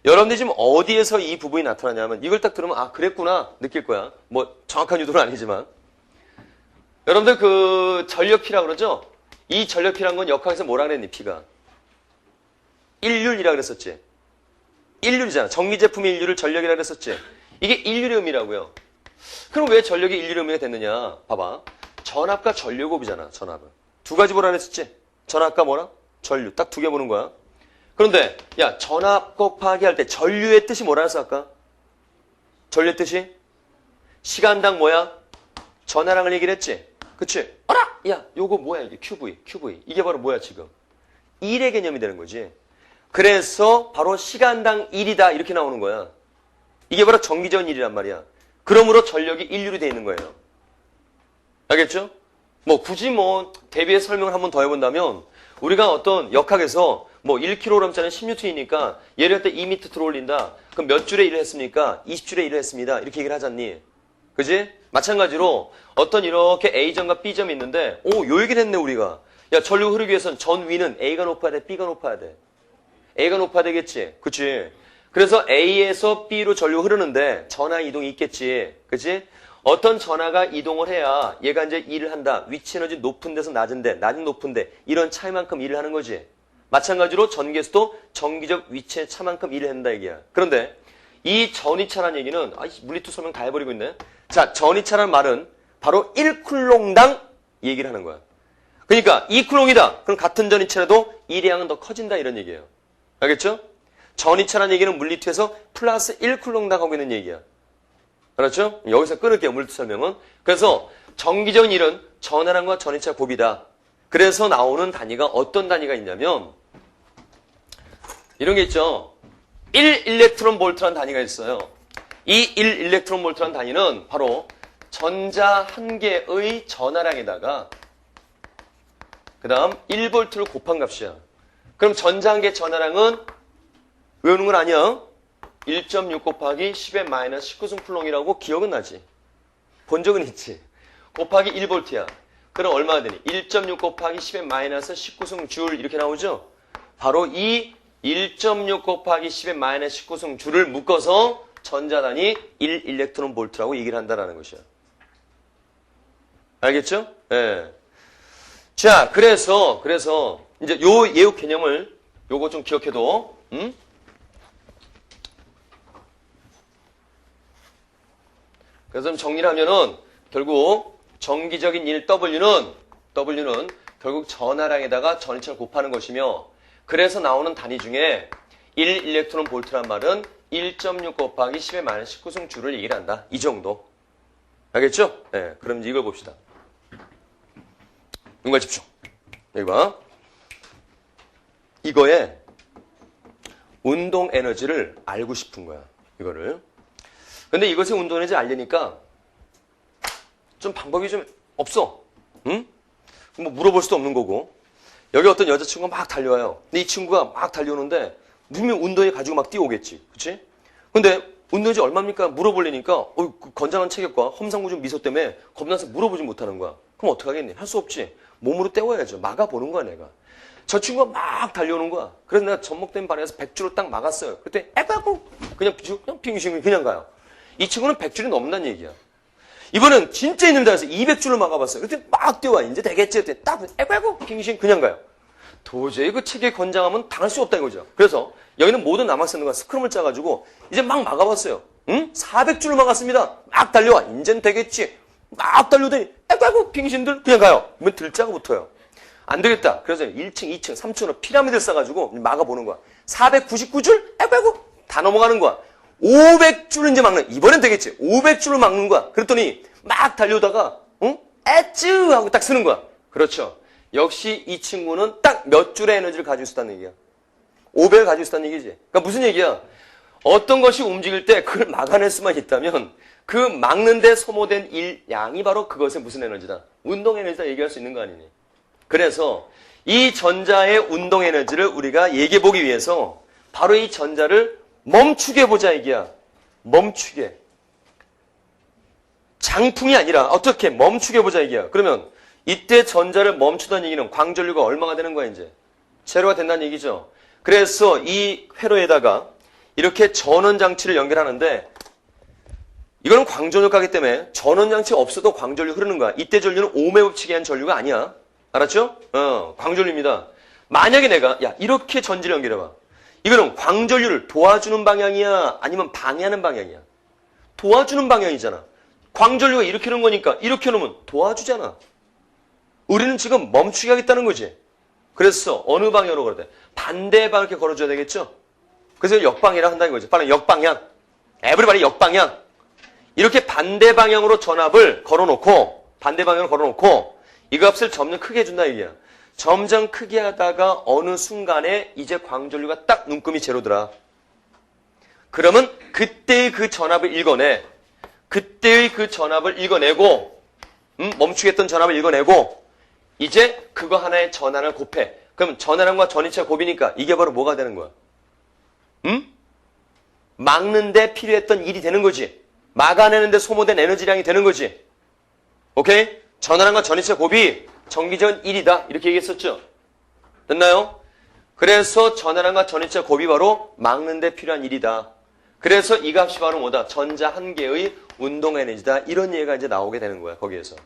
여러분들이 지금 어디에서 이 부분이 나타나냐면 이걸 딱 들으면 아 그랬구나 느낄 거야. 뭐 정확한 유도는 아니지만. 여러분들 그 전력피라 그러죠? 이 전력피란 건 역학에서 뭐라 그랬니 피가? 일률이라 그랬었지. 일률이잖아. 전기제품의 일률을 전력이라 그랬었지. 이게 일률의 의미라고요. 그럼 왜 전력이 일률의 의미가 됐느냐? 봐봐. 전압과 전류곱이잖아. 전압은. 두 가지 보라 그랬었지. 전압과 뭐라? 전류. 딱 두 개 보는 거야. 그런데 야 전압 곱하기 할 때 전류의 뜻이 뭐라 했어 아까? 전류의 뜻이? 시간당 뭐야? 전하랑을 얘기를 했지. 그치? 어라! 야 요거 뭐야 이게? QV. 이게 바로 뭐야 지금? 일의 개념이 되는 거지. 그래서 바로 시간당 1이다 이렇게 나오는 거야. 이게 바로 정기적인 일이란 말이야. 그러므로 전력이 일률이 돼 있는 거예요. 알겠죠? 뭐 굳이 뭐 대비해서 설명을 한번 더 해본다면 우리가 어떤 역학에서 뭐 1kg짜리 10N이니까 예를 들 때 2m 들어올린다. 그럼 몇 줄의 일을 했습니까? 20줄의 일을 했습니다. 이렇게 얘기를 하잖니. 그지? 마찬가지로 어떤 이렇게 A점과 B점이 있는데 요 얘기를 했네 우리가. 야 전류가 흐르기 위해서는 전 위는 A가 높아야 돼? B가 높아야 돼? A가 높아야 되겠지? 그치? 그래서 A에서 B로 전류가 흐르는데 전하 이동이 있겠지. 그치? 어떤 전하가 이동을 해야 얘가 이제 일을 한다. 위치 에너지 높은 데서 낮은데, 낮은 높은데 이런 차이만큼 일을 하는 거지. 마찬가지로 전기에서도 전기적 위치의 차만큼 일을 한다 얘기야. 그런데 이 전위차라는 얘기는 물리투 설명 다 해버리고 있네. 자, 전위차라는 말은 바로 1쿨롱당 얘기를 하는 거야. 그러니까 2쿨롱이다. 그럼 같은 전위차라도 일의 양은 더 커진다 이런 얘기예요. 알겠죠? 전위차라는 얘기는 물리투에서 플러스 1쿨롱당 하고 있는 얘기야. 그렇죠? 여기서 끊을게요. 물리투 설명은. 그래서 전기적인 일은 전하랑과 전위차 곱이다. 그래서 나오는 단위가 어떤 단위가 있냐면 이런 게 있죠. 1 일렉트론 볼트라는 단위가 있어요. 이 1 일렉트론 볼트라는 단위는 바로 전자 한 개의 전하량에다가 그 다음 1볼트를 곱한 값이야. 그럼 전자 한 개 전하량은 외우는 건 아니야. 1.6 곱하기 10의 마이너스 19승 쿨롱이라고 기억은 나지. 본 적은 있지. 곱하기 1볼트야. 그럼 얼마가 되니? 1.6 곱하기 10의 마이너스 19승 줄 이렇게 나오죠? 바로 이 1.6 곱하기 10의 마이너스 19승 줄을 묶어서 전자단위 1 일렉트론 볼트라고 얘기를 한다는 것이야. 알겠죠? 예. 자, 그래서 이제 요 예우 개념을 요거 좀 기억해도 그래서 좀 정리를 하면은 결국 전기적인 일 W는 결국 전하량에다가 전위차를 곱하는 것이며 그래서 나오는 단위 중에 1 일렉트론 볼트란 말은 1.6 곱하기 10의 마이너스 19승 줄을 얘기를 한다. 이 정도. 알겠죠? 네, 그럼 이걸 봅시다. 눈 가십시오. 여기 봐. 이거에 운동 에너지를 알고 싶은 거야. 이거를. 근데 이것의 운동 에너지 알려니까 좀 방법이 좀 없어. 응? 뭐 물어볼 수도 없는 거고. 여기 어떤 여자친구가 막 달려와요. 근데 이 친구가 막 달려오는데 분명 운동에 가지고 막 뛰어오겠지. 그치? 근데 운동이 얼마입니까? 물어보려니까 그 건장한 체격과 험상궂은 미소 때문에 겁나서 물어보지 못하는 거야. 그럼 어떡하겠니? 할 수 없지. 몸으로 때워야죠. 막아보는 거야 내가. 저 친구가 막 달려오는 거야. 그래서 내가 접목된 발에서 100주로 딱 막았어요. 그때 에바고 그냥 빙빙 그냥 가요. 이 친구는 100줄이 넘는다는 얘기야. 이번엔 진짜 있는 데서 200줄을 막아봤어요. 그때 막 뛰어와. 이제 되겠지. 그때 딱 에바고 빙빙 그냥 가요. 도저히 그 체계의 건장함은 당할 수 없다 이거죠. 그래서 여기는 모든 남학생들과 스크럼을 짜가지고 이제 막 막아봤어요. 응? 400줄을 막았습니다. 막 달려와. 인젠 되겠지. 막 달려오더니 에바고 빙신들 그냥 가요. 이번 들자가 붙어요. 안 되겠다. 그래서 1층, 2층, 3층으로 피라미드를 쌓아가지고 막아보는 거야. 499줄? 에바고 다 넘어가는 거야. 500줄 이제 막는, 이번엔 되겠지. 500줄을 막는 거야. 그랬더니 막 달려오다가, 응? 에쯔! 하고 딱 쓰는 거야. 그렇죠. 역시 이 친구는 딱 몇 줄의 에너지를 가지고 있었다는 얘기야. 5배를 가지고 있었다는 얘기지. 그러니까 무슨 얘기야? 어떤 것이 움직일 때 그걸 막아낼 수만 있다면 그 막는데 소모된 양이 바로 그것의 무슨 에너지다? 운동 에너지다 얘기할 수 있는 거 아니니? 그래서 이 전자의 운동 에너지를 우리가 얘기해 보기 위해서 바로 이 전자를 멈추게 보자 얘기야. 멈추게. 장풍이 아니라 어떻게 멈추게 보자 얘기야. 그러면 이때 전자를 멈추던 얘기는 광전류가 얼마가 되는 거야 이제? 제로가 된다는 얘기죠. 그래서 이 회로에다가 이렇게 전원장치를 연결하는데 이거는 광전류가기 때문에 전원장치가 없어도 광전류 흐르는 거야. 이때 전류는 오음의 법칙에 의한 전류가 아니야. 알았죠? 광전류입니다. 만약에 내가 이렇게 전지를 연결해봐. 이거는 광전류를 도와주는 방향이야? 아니면 방해하는 방향이야? 도와주는 방향이잖아. 광전류가 이렇게 놓은 거니까 이렇게 놓으면 도와주잖아. 우리는 지금 멈추게 하겠다는 거지. 그래서 어느 방향으로 걸어야 돼? 반대 방향 이렇게 걸어줘야 되겠죠? 그래서 역방이라 한다는 거지. 바로 역방향. 에브리바디 역방향. 이렇게 반대 방향으로 전압을 걸어놓고 반대 방향으로 걸어놓고 이 값을 점점 크게 해준다 이게야. 점점 크게 하다가 어느 순간에 이제 광전류가 딱 눈금이 제로더라. 그러면 그때의 그 전압을 읽어내. 그때의 그 전압을 읽어내고 멈추겠던 전압을 읽어내고 이제 그거 하나의 전환을 곱해. 그럼 전환량과 전이체 곱이니까 이게 바로 뭐가 되는 거야? 막는데 필요했던 일이 되는 거지. 막아내는데 소모된 에너지량이 되는 거지. 오케이? 전환량과 전이체 곱이 전기전 1이다. 이렇게 얘기했었죠? 됐나요? 그래서 전환량과 전이체 곱이 바로 막는데 필요한 일이다. 그래서 이 값이 바로 뭐다? 전자 한 개의 운동 에너지다. 이런 얘기가 이제 나오게 되는 거야. 거기에서.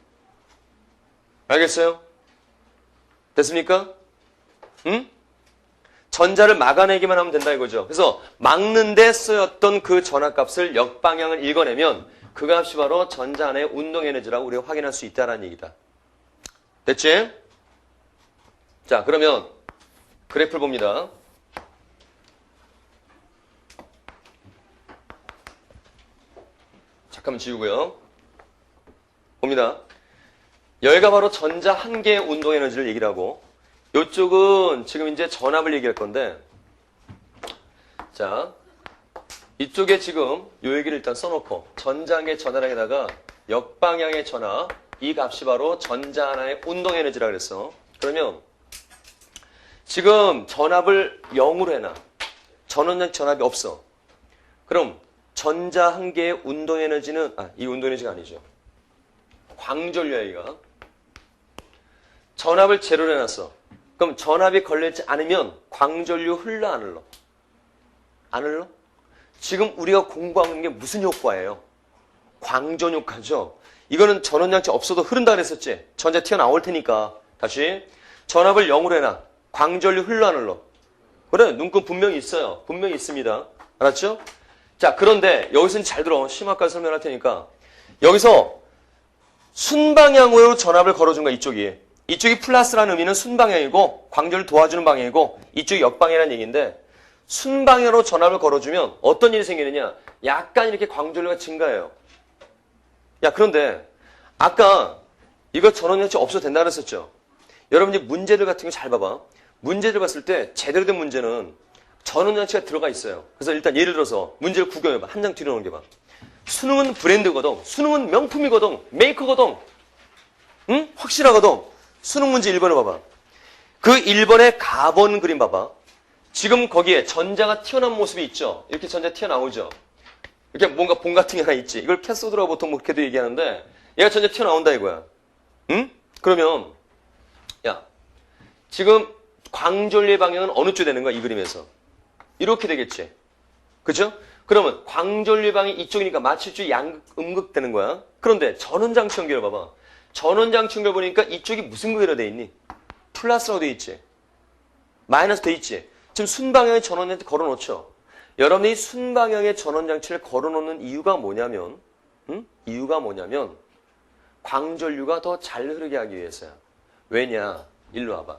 알겠어요? 됐습니까? 전자를 막아내기만 하면 된다 이거죠. 그래서 막는데 쓰였던 그 전압값을 역방향을 읽어내면 그 값이 바로 전자 안의 운동 에너지라고 우리가 확인할 수 있다는 얘기다. 됐지? 자, 그러면 그래프를 봅니다. 잠깐만 지우고요. 봅니다. 여기가 바로 전자 한 개의 운동 에너지를 얘기를 하고 이쪽은 지금 이제 전압을 얘기할 건데 자 이쪽에 지금 요 얘기를 일단 써놓고 전자 한 개의 전화량에다가 역방향의 전압 이 값이 바로 전자 하나의 운동 에너지라 그랬어. 그러면 지금 전압을 0으로 해놔. 전원장 전압이 없어. 그럼 전자 한 개의 운동 에너지는 이 운동 에너지가 아니죠. 광전류야 이가. 전압을 제로로 해놨어. 그럼 전압이 걸리지 않으면 광전류 흘러 안 흘러? 안 흘러? 지금 우리가 공부하는 게 무슨 효과예요? 광전 효과죠. 이거는 전원장치 없어도 흐른다 그랬었지. 전자 튀어나올 테니까. 다시 전압을 0으로 해놔. 광전류 흘러 안 흘러? 그래 눈금 분명히 있어요. 분명히 있습니다. 알았죠? 자 그런데 여기서는 잘 들어. 심화까지 설명할 테니까 여기서 순방향으로 전압을 걸어준 거야 이쪽이. 이쪽이 플러스라는 의미는 순방향이고 광전을 도와주는 방향이고 이쪽이 역방향이라는 얘기인데 순방향으로 전압을 걸어주면 어떤 일이 생기느냐. 약간 이렇게 광전류가 증가해요. 야 그런데 아까 이거 전원장치 없어도 된다 그랬었죠. 여러분들 문제들 같은 거 잘 봐봐. 문제들 봤을 때 제대로 된 문제는 전원장치가 들어가 있어요. 그래서 일단 예를 들어서 문제를 구경해봐. 한 장 뒤로 넘겨봐. 수능은 브랜드거든. 수능은 명품이거든. 메이커거든. 응? 확실하거든. 수능 문제 1번을 봐봐. 그 1번의 가번 그림 봐봐. 지금 거기에 전자가 튀어나온 모습이 있죠. 이렇게 전자 튀어나오죠. 이렇게 뭔가 봉 같은 게 하나 있지. 이걸 캐소드라고 보통 그렇게도 얘기하는데 얘가 전자 튀어나온다 이거야. 응? 그러면 야 지금 광전류의 방향은 어느 쪽 되는 거야 이 그림에서? 이렇게 되겠지. 그죠? 그러면 광전류의 방향이 이쪽이니까 마취줄 양극 음극 되는 거야. 그런데 전원장치 연결을 봐봐. 전원장치 연결 보니까 이쪽이 무슨 극으로 돼 있니? 플러스라고 돼 있지. 마이너스 돼 있지. 지금 순방향의 전원장치 걸어놓죠. 여러분이 순방향의 전원장치를 걸어놓는 이유가 뭐냐면 이유가 뭐냐면 광전류가 더 잘 흐르게 하기 위해서야. 왜냐? 일로 와봐.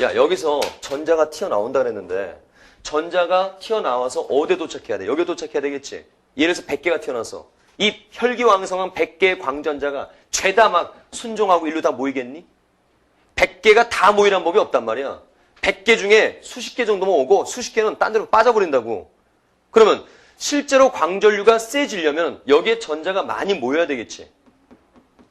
야 여기서 전자가 튀어나온다 그랬는데 전자가 튀어나와서 어디에 도착해야 돼? 여기에 도착해야 되겠지. 예를 들어서 100개가 튀어나와서 이 혈기왕성한 100개의 광전자가 죄다 막 순종하고 일로 다 모이겠니? 100개가 다 모이란 법이 없단 말이야. 100개 중에 수십 개 정도만 오고 수십 개는 딴 데로 빠져버린다고. 그러면 실제로 광전류가 세지려면 여기에 전자가 많이 모여야 되겠지.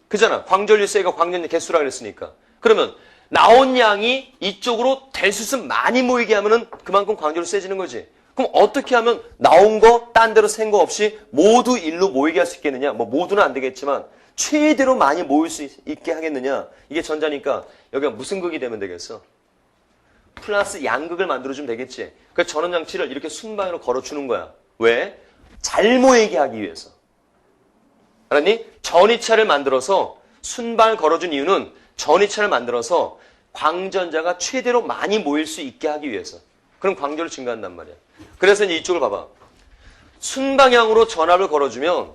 그잖아. 광전류 세가 광전류 개수라 그랬으니까. 그러면 나온 양이 이쪽으로 될 수 있으면 많이 모이게 하면은 그만큼 광전류 세지는 거지. 그럼 어떻게 하면 나온 거 딴 데로 센 거 없이 모두 일로 모이게 할 수 있겠느냐? 뭐 모두는 안 되겠지만 최대로 많이 모일 수 있게 하겠느냐? 이게 전자니까 여기가 무슨 극이 되면 되겠어? 플러스 양극을 만들어주면 되겠지. 그래서 전원장치를 이렇게 순방으로 걸어주는 거야. 왜? 잘 모이게 하기 위해서. 알았니? 전이차를 만들어서 순방을 걸어준 이유는 전이차를 만들어서 광전자가 최대로 많이 모일 수 있게 하기 위해서. 그럼 광전이 증가한단 말이야. 그래서 이제 이쪽을 봐봐. 순방향으로 전압을 걸어주면,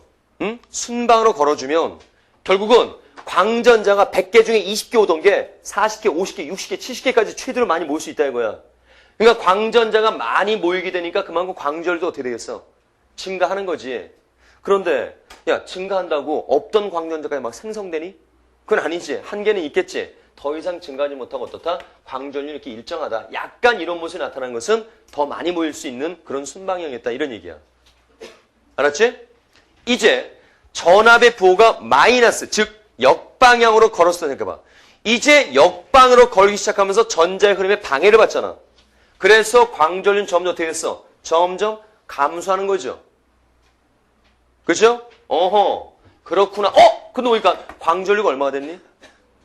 순방으로 걸어주면 결국은 광전자가 100개 중에 20개 오던 게 40개, 50개, 60개, 70개까지 최대로 많이 모일 수 있다 이거야. 그러니까 광전자가 많이 모이게 되니까 그만큼 광전율도 어떻게 되겠어? 증가하는 거지. 그런데 야, 증가한다고 없던 광전자가 막 생성되니? 그건 아니지. 한계는 있겠지. 더 이상 증가하지 못하고 어떻다? 광전율이 이렇게 일정하다. 약간 이런 모습이 나타난 것은 더 많이 모일 수 있는 그런 순방향이었다. 이런 얘기야. 알았지? 이제 전압의 부호가 마이너스, 즉 역방향으로 걸었어. 생각해봐. 이제 역방으로 걸기 시작하면서 전자의 흐름에 방해를 받잖아. 그래서 광전율은 점점 어떻게 됐어? 점점 감소하는 거죠. 그죠? 어허, 그렇구나. 근데 보니까 광전율가 얼마가 됐니?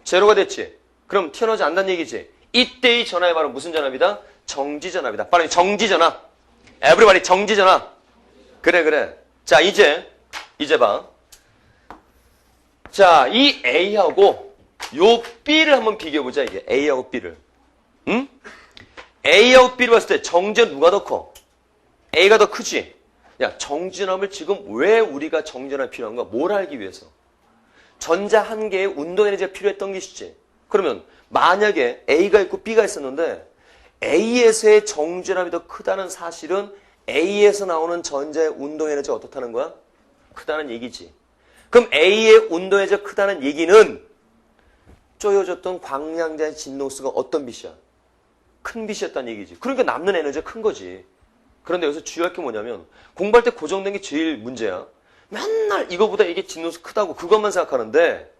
제로가 됐지. 그럼 튀어나오지 않는다는 얘기지. 이때의 전압이 바로 무슨 전압이다? 정지전압이다. 바로 정지전압. 에브리바디 정지전압. 그래. 자, 이제 봐. 자, 이 A하고 요 B를 한번 비교해보자, 이게. A하고 B를. 응? A하고 B를 봤을 때 정지전 누가 더 커? A가 더 크지? 야, 정지전압을 지금 왜 우리가 정지전압이 필요한가? 뭘 알기 위해서? 전자 한 개의 운동 에너지가 필요했던 것이지. 그러면 만약에 A가 있고 B가 있었는데 A에서의 정지전압이 더 크다는 사실은 A에서 나오는 전자의 운동 에너지가 어떻다는 거야? 크다는 얘기지. 그럼 A의 운동 에너지가 크다는 얘기는 쪼여졌던 광량자의 진동수가 어떤 빛이야? 큰 빛이었다는 얘기지. 그러니까 남는 에너지가 큰 거지. 그런데 여기서 주의할 게 뭐냐면 공부할 때 고정된 게 제일 문제야. 맨날 이거보다 이게 진동수 크다고 그것만 생각하는데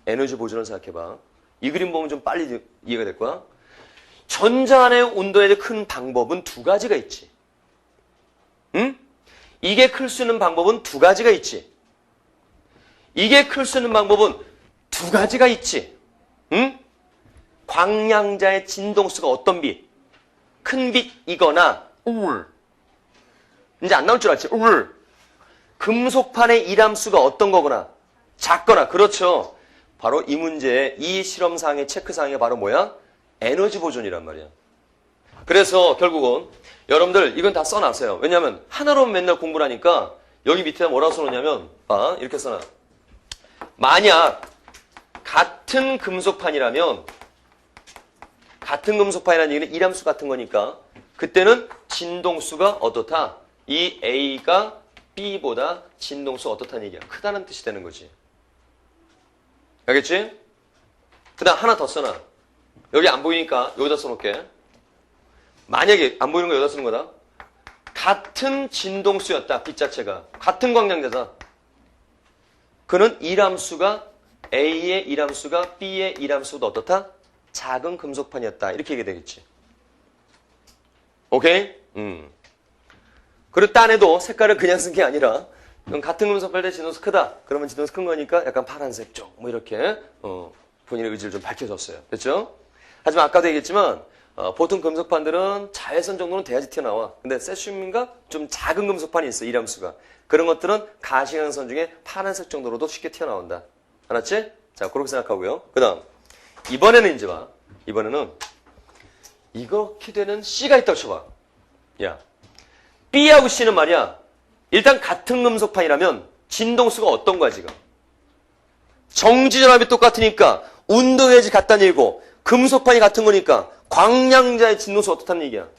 에너지 보존을 생각해봐. 이 그림 보면 좀 빨리 이해가 될 거야. 전자 안의 온도에 큰 방법은 두 가지가 있지. 응? 이게 클 수 있는 방법은 두 가지가 있지. 이게 클 수 있는 방법은 두 가지가 있지. 응? 광량자의 진동수가 어떤 빛? 큰 빛이거나 이제 안 나올 줄 알지? 금속판의 일함수가 어떤 거거나 작거나. 그렇죠. 바로 이 문제의 이 실험사항의 체크사항이 바로 뭐야? 에너지 보존이란 말이야. 그래서 결국은 여러분들 이건 다 써놨어요. 왜냐하면 하나로만 맨날 공부를 하니까 여기 밑에다 뭐라고 써놓냐면 이렇게 써놔. 만약 같은 금속판이라는 얘기는 일함수 같은 거니까 그때는 진동수가 어떻다? 이 A가 B보다 진동수가 어떻다는 얘기야. 크다는 뜻이 되는 거지. 알겠지? 그 다음 하나 더 써놔. 여기 안 보이니까 여기다 써놓을게. 만약에 안 보이는 거 여기다 쓰는 거다. 같은 진동수였다. 빛 자체가. 같은 광량자다. 그는 일함수가 A의 일함수가 B의 일함수보다 어떻다? 작은 금속판이었다. 이렇게 얘기가 되겠지. 오케이? 그리고 딴에도 색깔을 그냥 쓴 게 아니라 같은 금속판 대 진동수 크다. 그러면 진동수 큰 거니까 약간 파란색 쪽 뭐 이렇게 본인의 의지를 좀 밝혀줬어요. 됐죠? 하지만 아까도 얘기했지만 보통 금속판들은 자외선 정도는 돼야지 튀어나와. 근데 세슘인가 좀 작은 금속판이 있어. 일함수가. 그런 것들은 가시광선 중에 파란색 정도로도 쉽게 튀어나온다. 알았지? 자, 그렇게 생각하고요. 그 다음 이번에는 이제 봐. 이번에는 이렇게 되는 C가 있다고 쳐봐. 야, B하고 C는 말이야. 일단 같은 금속판이라면 진동수가 어떤 거야 지금? 정지전압이 똑같으니까 운동에너지 같다는 얘기고 금속판이 같은 거니까 광량자의 진동수가 어떻다는 얘기야?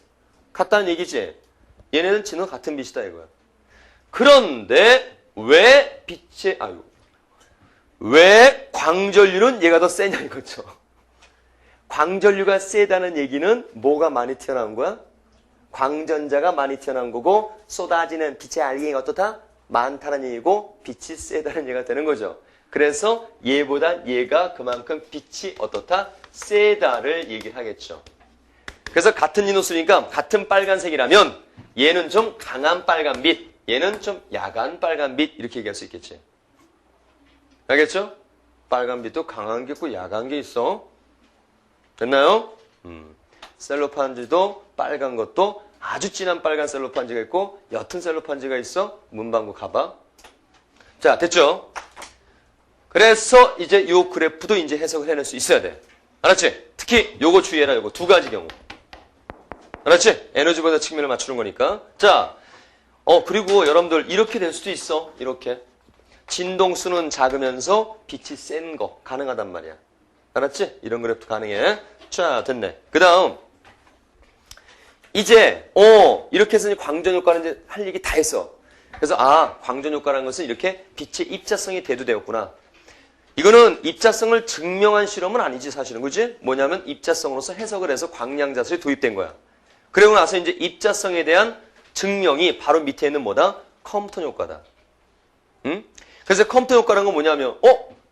같다는 얘기지. 얘네는 진동 같은 빛이다 이거야. 그런데 왜 광전율은 얘가 더 세냐 이거죠. 광전류가 세다는 얘기는 뭐가 많이 튀어나온 거야? 광전자가 많이 튀어나온 거고 쏟아지는 빛의 알갱이가 어떻다? 많다는 얘기고 빛이 세다는 얘기가 되는 거죠. 그래서 얘보다 얘가 그만큼 빛이 어떻다? 세다를 얘기를 하겠죠. 그래서 같은 인호수니까 같은 빨간색이라면 얘는 좀 강한 빨간빛, 얘는 좀 야간 빨간빛 이렇게 얘기할 수 있겠지. 알겠죠? 빨간빛도 강한 게 있고 야간 게 있어. 됐나요? 셀로판지도 빨간 것도 아주 진한 빨간 셀로판지가 있고 옅은 셀로판지가 있어. 문방구 가봐. 자, 됐죠? 그래서 이제 요 그래프도 이제 해석을 해낼 수 있어야 돼. 알았지? 특히 요거 주의해라. 요거 두 가지 경우. 알았지? 에너지 분산 측면을 맞추는 거니까. 자, 그리고 여러분들 이렇게 될 수도 있어. 이렇게. 진동수는 작으면서 빛이 센 거 가능하단 말이야. 알았지? 이런 그래프도 가능해. 자, 됐네. 그 다음 이제 이렇게 해서 광전효과는 이제 할 얘기 다 했어. 그래서 광전효과라는 것은 이렇게 빛의 입자성이 대두되었구나. 이거는 입자성을 증명한 실험은 아니지 사실은. 그지? 뭐냐면 입자성으로서 해석을 해서 광량자설이 도입된 거야. 그리고 나서 이제 입자성에 대한 증명이 바로 밑에 있는 뭐다? 컴프턴 효과다. 응? 그래서 컴프턴 효과라는 건 뭐냐면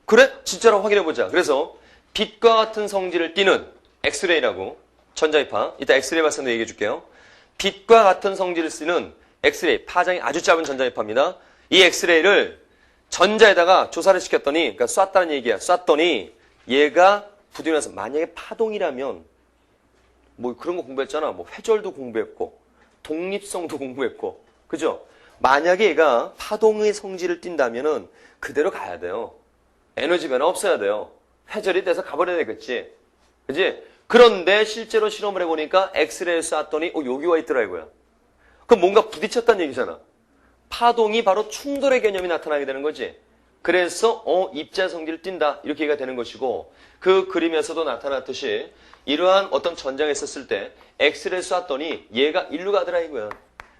그래? 진짜로 확인해보자. 그래서 빛과 같은 성질을 띠는 엑스레이라고 전자이파. 이따 엑스레이 발산도 얘기해 줄게요. 빛과 같은 성질을 쓰는 엑스레이, 파장이 아주 짧은 전자이파입니다. 이 엑스레이를 전자에다가 조사를 시켰더니, 그러니까 쐈다는 얘기야. 쐈더니 얘가 부딪혀서 만약에 파동이라면 뭐 그런 거 공부했잖아. 뭐 회절도 공부했고 독립성도 공부했고, 그죠? 만약에 얘가 파동의 성질을 띈다면은 그대로 가야 돼요. 에너지 변화 없어야 돼요. 회절이 돼서 가버려야 되겠지. 그지? 그런데 실제로 실험을 해보니까 엑스레이를 쐈더니 여기 와 있더라 이거야. 그럼 뭔가 부딪혔다는 얘기잖아. 파동이 바로 충돌의 개념이 나타나게 되는 거지. 그래서 입자 성질을 띈다 이렇게 얘기가 되는 것이고, 그 그림에서도 나타났듯이 이러한 어떤 전장에 있었을 때 엑스레이를 쐈더니 얘가 일로 가더라 이거야.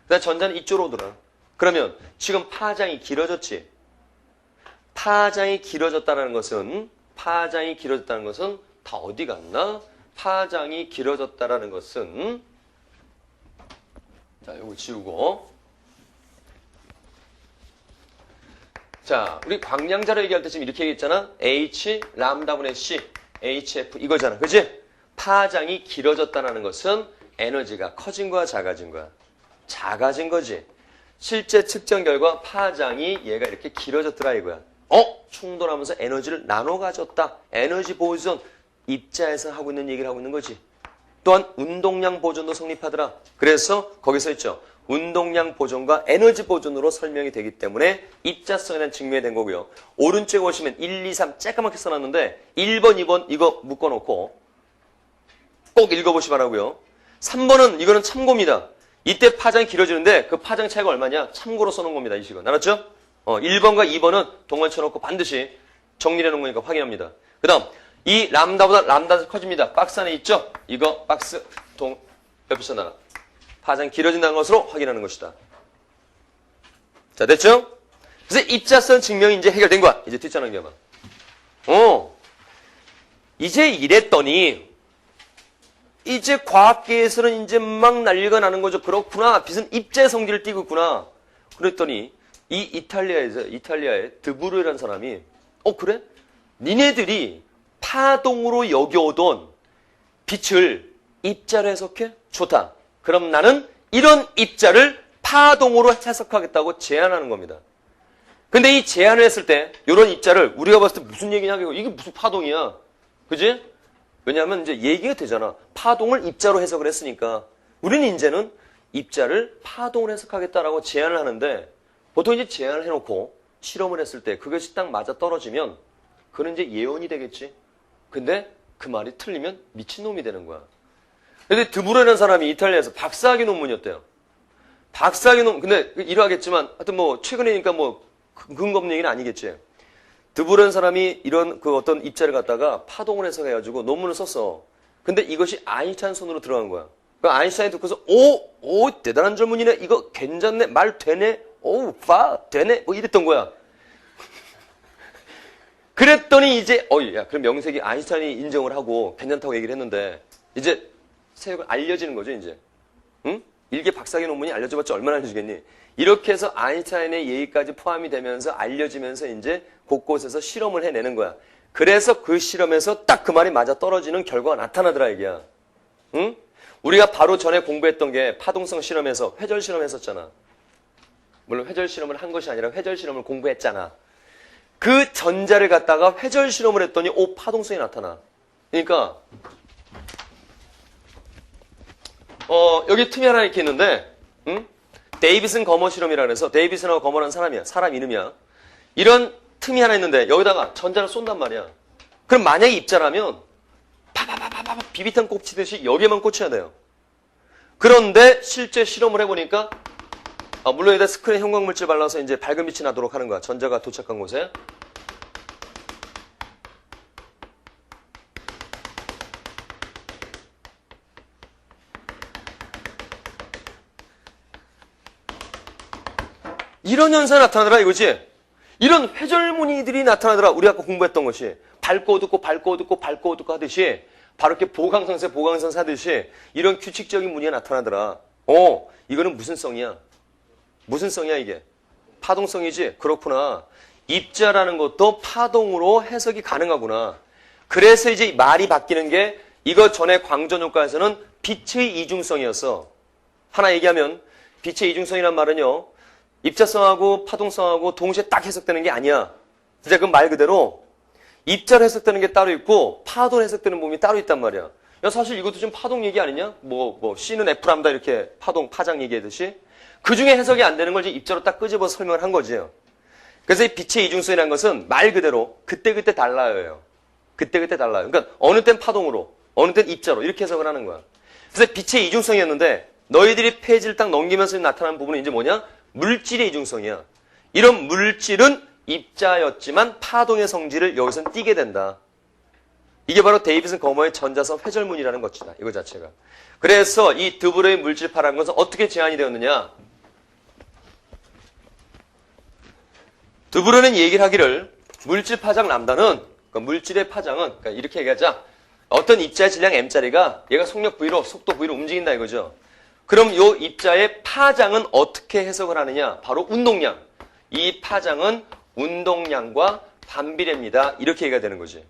그다음 전자는 이쪽으로 오더라. 그러면 지금 파장이 길어졌지. 파장이 길어졌다는 것은 다 어디 갔나? 파장이 길어졌다라는 것은, 자, 요거 지우고. 자, 우리 광량자로 얘기할 때 지금 이렇게 얘기했잖아. H, 람다분의 C, HF 이거잖아. 그지? 파장이 길어졌다라는 것은 에너지가 커진 거야, 작아진 거야? 작아진 거지. 실제 측정 결과 파장이 얘가 이렇게 길어졌더라 이거야. 충돌하면서 에너지를 나눠 가졌다. 에너지 보존. 입자에서 하고 있는 얘기를 하고 있는 거지. 또한 운동량 보존도 성립하더라. 그래서 거기서 있죠. 운동량 보존과 에너지 보존으로 설명이 되기 때문에 입자성에 대한 증명이 된 거고요. 오른쪽에 보시면 1, 2, 3 쬐까맣게 써놨는데 1번, 2번 이거 묶어놓고 꼭 읽어보시 바라고요. 3번은 이거는 참고입니다. 이때 파장이 길어지는데 그 파장 차이가 얼마냐? 참고로 써놓은 겁니다. 이 식은. 알았죠? 1번과 2번은 동을 쳐놓고 반드시 정리해 놓은 거니까 확인합니다. 그 다음 이 람다보다 람다가 커집니다. 박스 안에 있죠? 이거 박스 옆에 써놔라. 파장이 길어진다는 것으로 확인하는 것이다. 자, 됐죠? 그래서 입자성 증명이 이제 해결된 거야. 이제 뒷자 넘겨봐. 이제 이랬더니 이제 과학계에서는 이제 막 난리가 나는 거죠. 그렇구나. 빛은 입자의 성질을 띠고 있구나. 그랬더니 이 이탈리아의 드브르라는 사람이 그래? 니네들이 파동으로 여겨오던 빛을 입자로 해석해? 좋다. 그럼 나는 이런 입자를 파동으로 해석하겠다고 제안하는 겁니다. 근데 이 제안을 했을 때 이런 입자를 우리가 봤을 때 무슨 얘기냐? 이게 무슨 파동이야? 그지? 왜냐하면 이제 얘기가 되잖아. 파동을 입자로 해석을 했으니까. 우리는 이제는 입자를 파동으로 해석하겠다라고 제안을 하는데, 보통 이제 제안을 해놓고 실험을 했을 때 그것이 딱 맞아 떨어지면 그건 이제 예언이 되겠지. 근데 그 말이 틀리면 미친놈이 되는 거야. 근데 드브르라는 사람이 이탈리아에서 박사학위 논문이었대요. 박사학위 논문, 근데 이러하겠지만 하여튼 뭐 최근이니까 뭐 근거 없는 얘기는 아니겠지. 드브르라는 사람이 이런 그 어떤 입자를 갖다가 파동을 해석해가지고 논문을 썼어. 근데 이것이 아인슈타인 손으로 들어간 거야. 그 아인슈타인이 듣고서 오 대단한 전문이네. 이거 괜찮네. 말 되네. 되네. 뭐 이랬던 거야. 그랬더니 이제 야 그럼 명색이 아인슈타인이 인정을 하고 괜찮다고 얘기를 했는데 이제 새벽을 알려지는 거죠 이제. 응? 일개 박사학위 논문이 알려져봤자 얼마나 알려주겠니? 이렇게 해서 아인슈타인의 얘기까지 포함이 되면서 알려지면서 이제 곳곳에서 실험을 해내는 거야. 그래서 그 실험에서 딱 그 말이 맞아 떨어지는 결과가 나타나더라 이게야. 응? 우리가 바로 전에 공부했던 게 파동성 실험에서 회절 실험 했었잖아. 물론 회절 실험을 한 것이 아니라 회절 실험을 공부했잖아. 그 전자를 갖다가 회절 실험을 했더니 파동성이 나타나. 그러니까 여기 틈이 하나 이렇게 있는데 데이비슨 거머 실험이라 그래서 데이비슨하고 거머라는 사람이야. 사람 이름이야. 이런 틈이 하나 있는데 여기다가 전자를 쏜단 말이야. 그럼 만약에 입자라면 파파파파파 비비탄 꽂히듯이 여기에만 꽂혀야 돼요. 그런데 실제 실험을 해보니까 물론 여기다 스크린 형광물질 발라서 이제 밝은 빛이 나도록 하는 거야. 전자가 도착한 곳에. 이런 현상이 나타나더라 이거지. 이런 회절무늬들이 나타나더라. 우리 아까 공부했던 것이 밝고 어둡고 밝고 어둡고 밝고 어둡고 하듯이 바로 이렇게 보강선세 보강선세 하듯이 이런 규칙적인 무늬가 나타나더라. 이거는 무슨 성이야? 무슨 성이야 이게? 파동성이지? 그렇구나. 입자라는 것도 파동으로 해석이 가능하구나. 그래서 이제 말이 바뀌는 게 이거 전에 광전효과에서는 빛의 이중성이었어. 하나 얘기하면 빛의 이중성이란 말은요. 입자성하고 파동성하고 동시에 딱 해석되는 게 아니야. 진짜 그 말 그대로 입자로 해석되는 게 따로 있고 파도로 해석되는 부분이 따로 있단 말이야. 야, 사실 이것도 좀 파동 얘기 아니냐? C는 F람다 이렇게 파장 얘기하듯이. 그 중에 해석이 안 되는 걸 이제 입자로 딱 끄집어서 설명을 한 거지요. 그래서 이 빛의 이중성이라는 것은 말 그대로 그때그때 달라요. 그때그때 달라요. 그러니까 어느 땐 파동으로, 어느 땐 입자로 이렇게 해석을 하는 거야. 그래서 빛의 이중성이었는데 너희들이 페이지를 딱 넘기면서 나타나는 부분은 이제 뭐냐? 물질의 이중성이야. 이런 물질은 입자였지만 파동의 성질을 여기서는 띠게 된다. 이게 바로 데이비슨 거머의 전자성 회절문이라는 것이다. 이거 자체가. 그래서 이 드브로의 물질파라는 것은 어떻게 제한이 되었느냐? 드브로는 얘기를 하기를 물질 파장 람다는 그러니까 물질의 파장은 그러니까 이렇게 얘기하자. 어떤 입자의 질량 m짜리가 얘가 속력 v로 속도 v로 움직인다 이거죠. 그럼 이 입자의 파장은 어떻게 해석을 하느냐? 바로 운동량. 이 파장은 운동량과 반비례입니다. 이렇게 얘기가 되는 거지.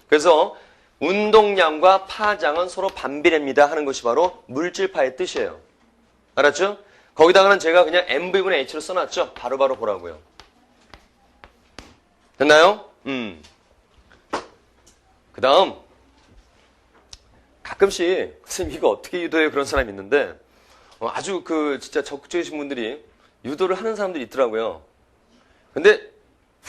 그래서 운동량과 파장은 서로 반비례입니다 하는 것이 바로 물질파의 뜻이에요. 알았죠? 거기다가는 제가 그냥 mv분의 h로 써놨죠. 바로바로 보라고요. 됐나요? 그 다음 가끔씩 선생님 이거 어떻게 유도해요? 그런 사람이 있는데 아주 진짜 적극적이신 분들이 유도를 하는 사람들이 있더라고요. 근데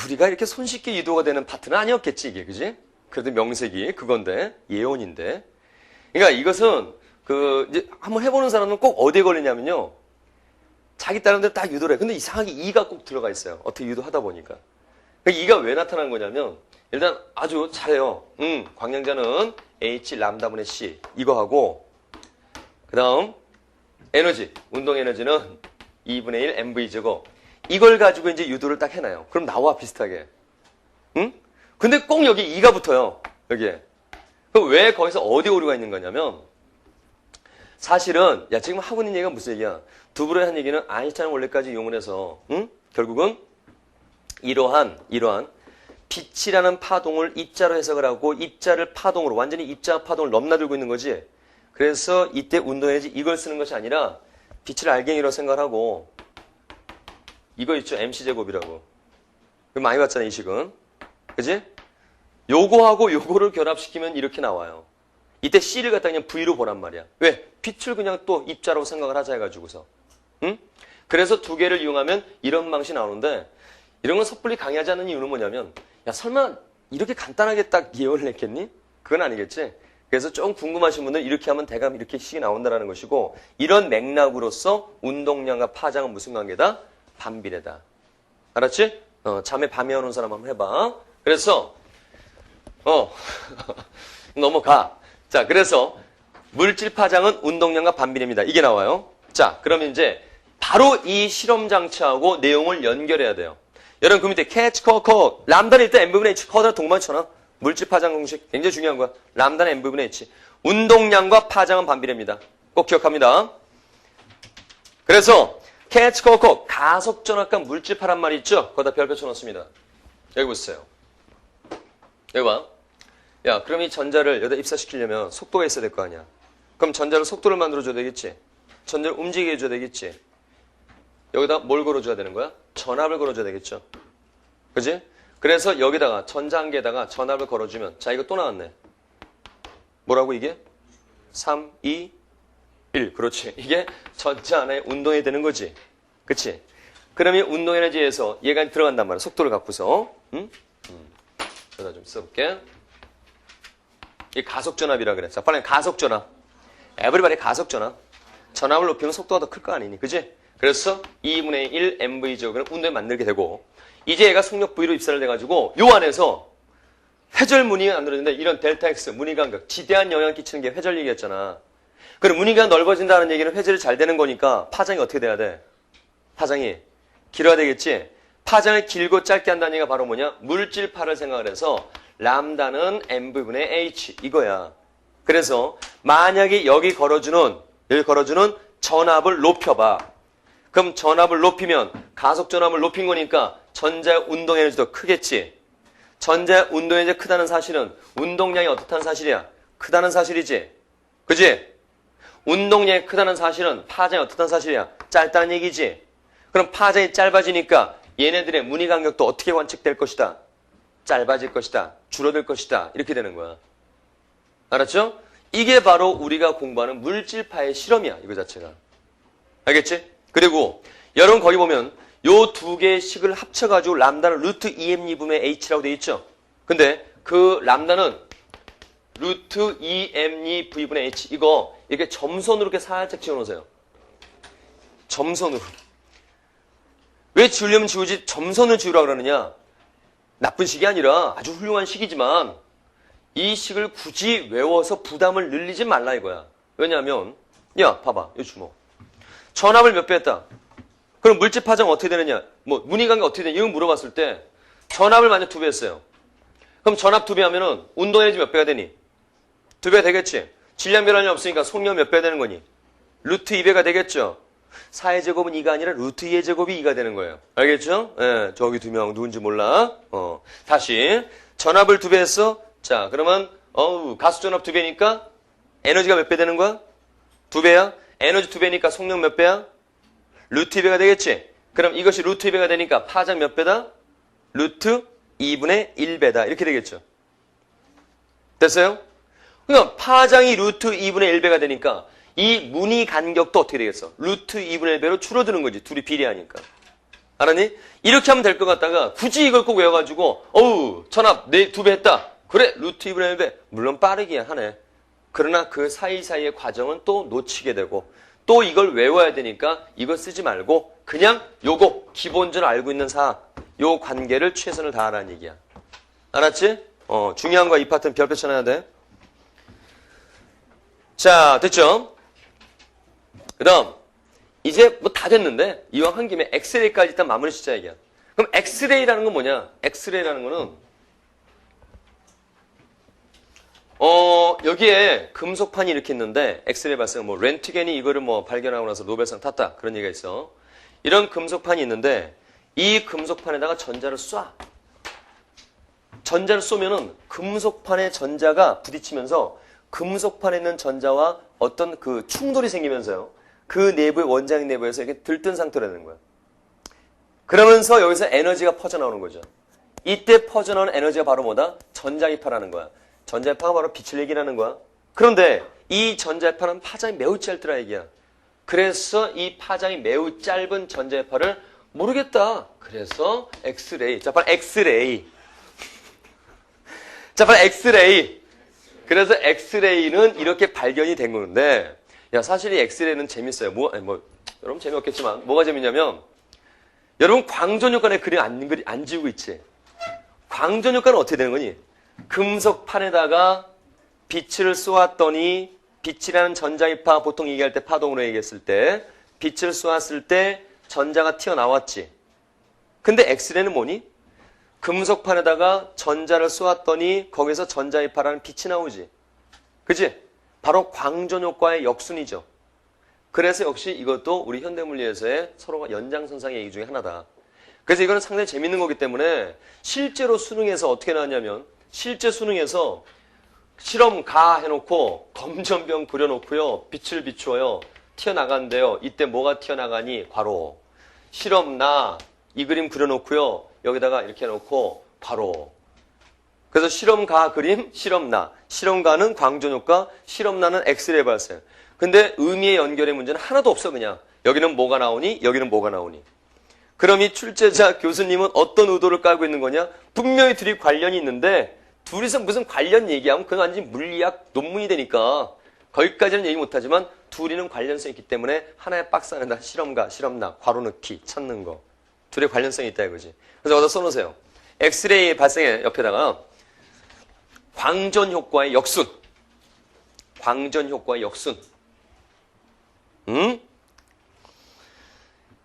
우리가 이렇게 손쉽게 유도가 되는 파트는 아니었겠지 이게 그지? 그래도 명색이 그건데 예언인데 그러니까 이것은 이제 한번 해보는 사람은 꼭 어디에 걸리냐면요. 자기 다른 데로 딱 유도를 해. 근데 이상하게 이가 꼭 들어가 있어요. 어떻게 유도하다 보니까. 그러니까 이가 왜 나타난 거냐면 일단 아주 잘해요. 광량자는 H 람다분의 C 이거 하고 그 다음 에너지 운동 에너지는 2분의 1 mv 제곱 이걸 가지고 이제 유도를 딱 해놔요. 그럼 나와 비슷하게. 근데 꼭 여기 2가 붙어요. 여기에. 그럼 왜 거기서 어디 오류가 있는 거냐면 사실은 지금 하고 있는 얘기가 무슨 얘기야? 드브로의 한 얘기는 아인슈타인 원리까지 이용을 해서 결국은 이러한 빛이라는 파동을 입자로 해석을 하고 입자를 파동으로 완전히 입자와 파동을 넘나들고 있는 거지. 그래서 이때 운동에너지 이걸 쓰는 것이 아니라 빛을 알갱이로 생각하고 이거 있죠. mc제곱이라고. 많이 봤잖아 이 식은. 그지? 요거하고 요거를 결합시키면 이렇게 나와요. 이때 C를 갖다 그냥 V로 보란 말이야. 왜? 빛을 그냥 또 입자라고 생각을 하자 해가지고서. 그래서 두 개를 이용하면 이런 방식이 나오는데 이런 건 섣불리 강의하지 않는 이유는 뭐냐면 야 설마 이렇게 간단하게 딱 예언을 했겠니? 그건 아니겠지. 그래서 좀 궁금하신 분들은 이렇게 하면 대강 이렇게 식이 나온다는 것이고 이런 맥락으로서 운동량과 파장은 무슨 관계다? 반비례다. 알았지? 잠에 밤에 오는 사람 한번 해봐. 그래서 넘어가. 자, 그래서 물질 파장은 운동량과 반비례입니다. 이게 나와요. 자, 그러면 이제 바로 이 실험 장치하고 내용을 연결해야 돼요. 여러분 그 밑에 catch, call. 람다는 일단 n분의 h, call은 동반 쳐놔. 물질 파장 공식 굉장히 중요한 거야. 람다는 n분의 h. 운동량과 파장은 반비례입니다. 꼭 기억합니다. 그래서 catch, call. 가속전압과 물질파란 말이 있죠? 거기다 별표 쳐놓습니다. 여기 보세요. 여기 봐. 야, 그럼 이 전자를 여기다 입사시키려면 속도가 있어야 될 거 아니야. 그럼 전자를 속도를 만들어줘야 되겠지. 전자를 움직이게 해줘야 되겠지. 여기다 뭘 걸어줘야 되는 거야? 전압을 걸어줘야 되겠죠. 그지? 그래서 여기다가 전자 한 개에다가 전압을 걸어주면 자 이거 또 나왔네. 뭐라고 이게? 3, 2, 1. 그렇지. 이게 전자 안에 운동이 되는 거지. 그치? 그러면 운동 에너지에서 얘가 들어간단 말이야. 속도를 갖고서. 응? 여기다 좀 써볼게. 이 가속전압이라 그래. 자, 빨리 가속전압. 에브리바디 가속전압. 전압을 높이면 속도가 더 클 거 아니니. 그지? 그래서 2분의 1 mv제곱은 운동을 만들게 되고 이제 얘가 속력 V로 입사를 돼가지고 요 안에서 회절 무늬가 만들어지는데 이런 델타 X 무늬간격 지대한 영향을 끼치는 게 회절 얘기였잖아. 그럼 무늬가 넓어진다는 얘기는 회절이 잘 되는 거니까 파장이 어떻게 돼야 돼? 파장이 길어야 되겠지? 파장을 길고 짧게 한다는 얘기가 바로 뭐냐? 물질파를 생각을 해서 람다는 mv분의 h 이거야. 그래서 만약에 여기 걸어주는 전압을 높여봐. 그럼 전압을 높이면 가속 전압을 높인 거니까 전자의 운동 에너지도 크겠지. 전자의 운동 에너지가 크다는 사실은 운동량이 어떻다는 사실이야? 크다는 사실이지. 그지? 운동량이 크다는 사실은 파장이 어떻다는 사실이야? 짧다는 얘기지. 그럼 파장이 짧아지니까 얘네들의 무늬 간격도 어떻게 관측될 것이다? 짧아질 것이다. 줄어들 것이다. 이렇게 되는 거야. 알았죠? 이게 바로 우리가 공부하는 물질파의 실험이야. 이거 자체가. 알겠지? 그리고 여러분 거기 보면 요 두 개의 식을 합쳐가지고 람다는 루트 2m2분의 h라고 돼 있죠? 근데 그 람다는 루트 2m2v분의 h 이거 이렇게 점선으로 이렇게 살짝 지어놓으세요. 점선으로. 왜 지우려면 지우지 점선을 지우라 그러느냐? 나쁜 식이 아니라 아주 훌륭한 식이지만 이 식을 굳이 외워서 부담을 늘리지 말라 이거야. 왜냐하면 야 봐봐 이 주먹. 전압을 몇 배 했다. 그럼 물질 파장 어떻게 되느냐? 뭐 무늬관계 어떻게 되냐? 이거 물어봤을 때 전압을 만약 2배 했어요. 그럼 전압 2배 하면은 운동 에너지 몇 배가 되니? 2배 되겠지. 질량 변환이 없으니까 속력 몇 배 되는 거니? 루트 2배가 되겠죠. 4의 제곱은 2가 아니라 루트 2의 제곱이 2가 되는 거예요. 알겠죠? 예, 저기 두 명 누군지 몰라. 다시 전압을 2배 했어. 자, 그러면 가속 전압 2배니까 에너지가 몇 배 되는 거야? 2배야. 에너지 2배니까 속력 몇 배야? 루트 2배가 되겠지? 그럼 이것이 루트 2배가 되니까 파장 몇 배다? 루트 2분의 1배다. 이렇게 되겠죠. 됐어요? 그러니까 파장이 루트 2분의 1배가 되니까 이 무늬 간격도 어떻게 되겠어? 루트 2분의 1배로 줄어드는 거지. 둘이 비례하니까. 알았니? 이렇게 하면 될 것 같다가 굳이 이걸 꼭 외워가지고 전압 2배 했다. 그래 루트 2분의 1배. 물론 빠르긴 하네. 그러나 그 사이사이의 과정은 또 놓치게 되고 또 이걸 외워야 되니까 이거 쓰지 말고 그냥 요거 기본적으로 알고 있는 요 관계를 최선을 다하라는 얘기야. 알았지? 중요한 거 이 파트는 별표 쳐놔야 돼. 자, 됐죠? 그 다음 이제 뭐 다 됐는데 이왕 한 김에 엑스레이까지 일단 마무리 짓자 얘기야. 그럼 엑스레이라는 건 뭐냐? 엑스레이라는 거는 여기에 금속판이 이렇게 있는데 엑스레이 발생 뭐 렌트겐이 이거를 뭐 발견하고 나서 노벨상 탔다 그런 얘기가 있어. 이런 금속판이 있는데 이 금속판에다가 전자를 쏴. 전자를 쏘면은 금속판에 전자가 부딪히면서 금속판에 있는 전자와 어떤 그 충돌이 생기면서요. 그 내부의 원자핵 내부에서 이렇게 들뜬 상태로 되는 거야. 그러면서 여기서 에너지가 퍼져나오는 거죠. 이때 퍼져나오는 에너지가 바로 뭐다? 전자기파라는 거야. 전자기파가 바로 빛을 얘기하는 거야. 그런데 이 전자기파는 파장이 매우 짧더라 얘기야. 그래서 이 파장이 매우 짧은 전자기파를 모르겠다. 그래서 엑스레이. 자, 빨리 엑스레이. 자, 빨리 엑스레이. 그래서 엑스레이는 이렇게 발견이 된 건데, 야, 사실 이 엑스레이는 재밌어요. 여러분 재미없겠지만, 뭐가 재밌냐면, 여러분 광전효과의 그림 안 지우고 있지? 광전효과는 어떻게 되는 거니? 금속판에다가 빛을 쏘았더니, 빛이라는 전자기파, 보통 얘기할 때 파동으로 얘기했을 때, 빛을 쏘았을 때 전자가 튀어나왔지. 근데 엑스레이는 뭐니? 금속판에다가 전자를 쏘았더니 거기서 전자이파라는 빛이 나오지. 그치? 바로 광전 효과의 역순이죠. 그래서 역시 이것도 우리 현대물리에서의 서로가 연장선상의 얘기 중에 하나다. 그래서 이거는 상당히 재밌는 거기 때문에 실제로 수능에서 어떻게 나왔냐면 실제 수능에서 실험 가 해놓고 검전병 부려놓고요. 빛을 비추어요. 튀어나간대요. 이때 뭐가 튀어나가니? 괄호. 실험 나 이 그림 그려놓고요. 여기다가 이렇게 해놓고 괄호. 그래서 실험 가 그림, 실험 나. 실험 가는 광전 효과, 실험 나는 엑스레이 발생. 근데 의미의 연결의 문제는 하나도 없어 그냥. 여기는 뭐가 나오니? 여기는 뭐가 나오니? 그럼 이 출제자 교수님은 어떤 의도를 깔고 있는 거냐? 분명히 둘이 관련이 있는데 둘이서 무슨 관련 얘기하면 그건 완전히 물리학 논문이 되니까 거기까지는 얘기 못하지만 둘이는 관련성이 있기 때문에 하나의 박스 안에다 실험가, 실험나, 괄호 넣기, 찾는 거. 둘의 관련성이 있다 이거지. 그래서 어디다 써놓으세요. 엑스레이 발생의 옆에다가 광전 효과의 역순. 광전 효과의 역순.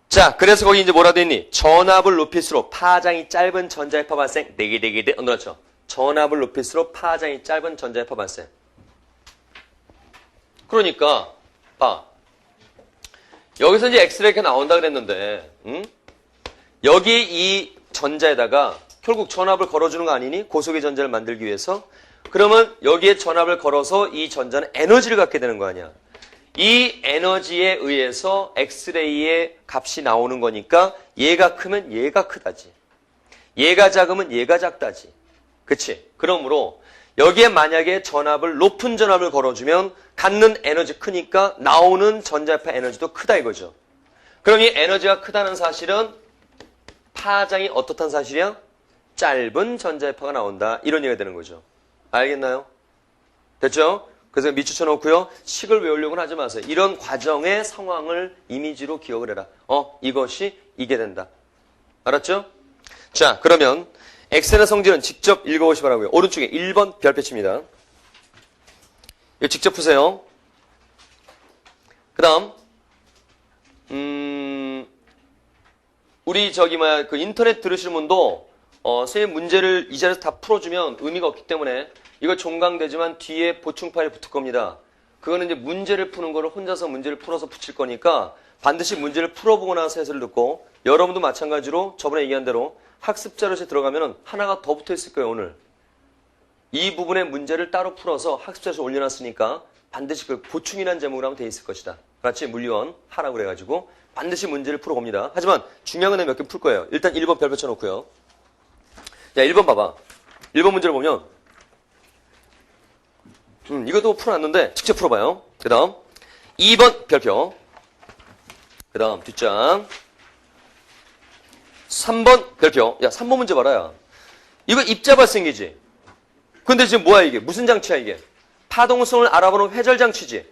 자, 그래서 거기 이제 뭐라 돼 있니? 전압을 높일수록 파장이 짧은 전자의파 발생. 네개네개 넣었죠. 전압을 높일수록 파장이 짧은 전자의파 발생. 그러니까 봐. 여기서 이제 엑스레이가 나온다 그랬는데, 여기 이 전자에다가 결국 전압을 걸어주는 거 아니니? 고속의 전자를 만들기 위해서. 그러면 여기에 전압을 걸어서 이 전자는 에너지를 갖게 되는 거 아니야. 이 에너지에 의해서 엑스레이의 값이 나오는 거니까 얘가 크면 얘가 크다지. 얘가 작으면 얘가 작다지. 그치? 그러므로 여기에 만약에 높은 전압을 걸어주면 갖는 에너지 크니까 나오는 전자파 에너지도 크다 이거죠. 그럼 이 에너지가 크다는 사실은 파장이 어떻다는 사실이야? 짧은 전자파가 나온다. 이런 얘기가 되는 거죠. 알겠나요? 됐죠? 그래서 밑줄 쳐놓고요. 식을 외우려고는 하지 마세요. 이런 과정의 상황을 이미지로 기억을 해라. 이것이 이게 된다. 알았죠? 자, 그러면 엑셀의 성질은 직접 읽어보시 바라고요. 오른쪽에 1번 별표치입니다. 이거 직접 푸세요. 그 다음 우리 그 인터넷 들으시는 분도 선생님 문제를 이 자리에서 다 풀어주면 의미가 없기 때문에 이거 종강되지만 뒤에 보충 파일이 붙을 겁니다. 그거는 이제 문제를 푸는 거를 혼자서 문제를 풀어서 붙일 거니까 반드시 문제를 풀어보고 나서 해설을 듣고 여러분도 마찬가지로 저번에 얘기한 대로 학습 자료실에 들어가면 하나가 더 붙어 있을 거예요, 오늘. 이 부분의 문제를 따로 풀어서 학습 자료실에 올려놨으니까 반드시 그 보충이라는 제목으로 하면 돼 있을 것이다. 그렇지? 물리원 하라고 그래가지고 반드시 문제를 풀어봅니다. 하지만 중요한 건 몇 개 풀 거예요. 일단 1번 별표 쳐놓고요. 자, 1번 봐봐. 1번 문제를 보면 이것도 풀어놨는데 직접 풀어봐요. 그 다음 2번 별표. 그 다음 뒷장 3번 별표. 야, 3번 문제 봐라. 야. 이거 입자 발생이지. 근데 지금 뭐야 이게? 무슨 장치야 이게? 파동성을 알아보는 회절 장치지.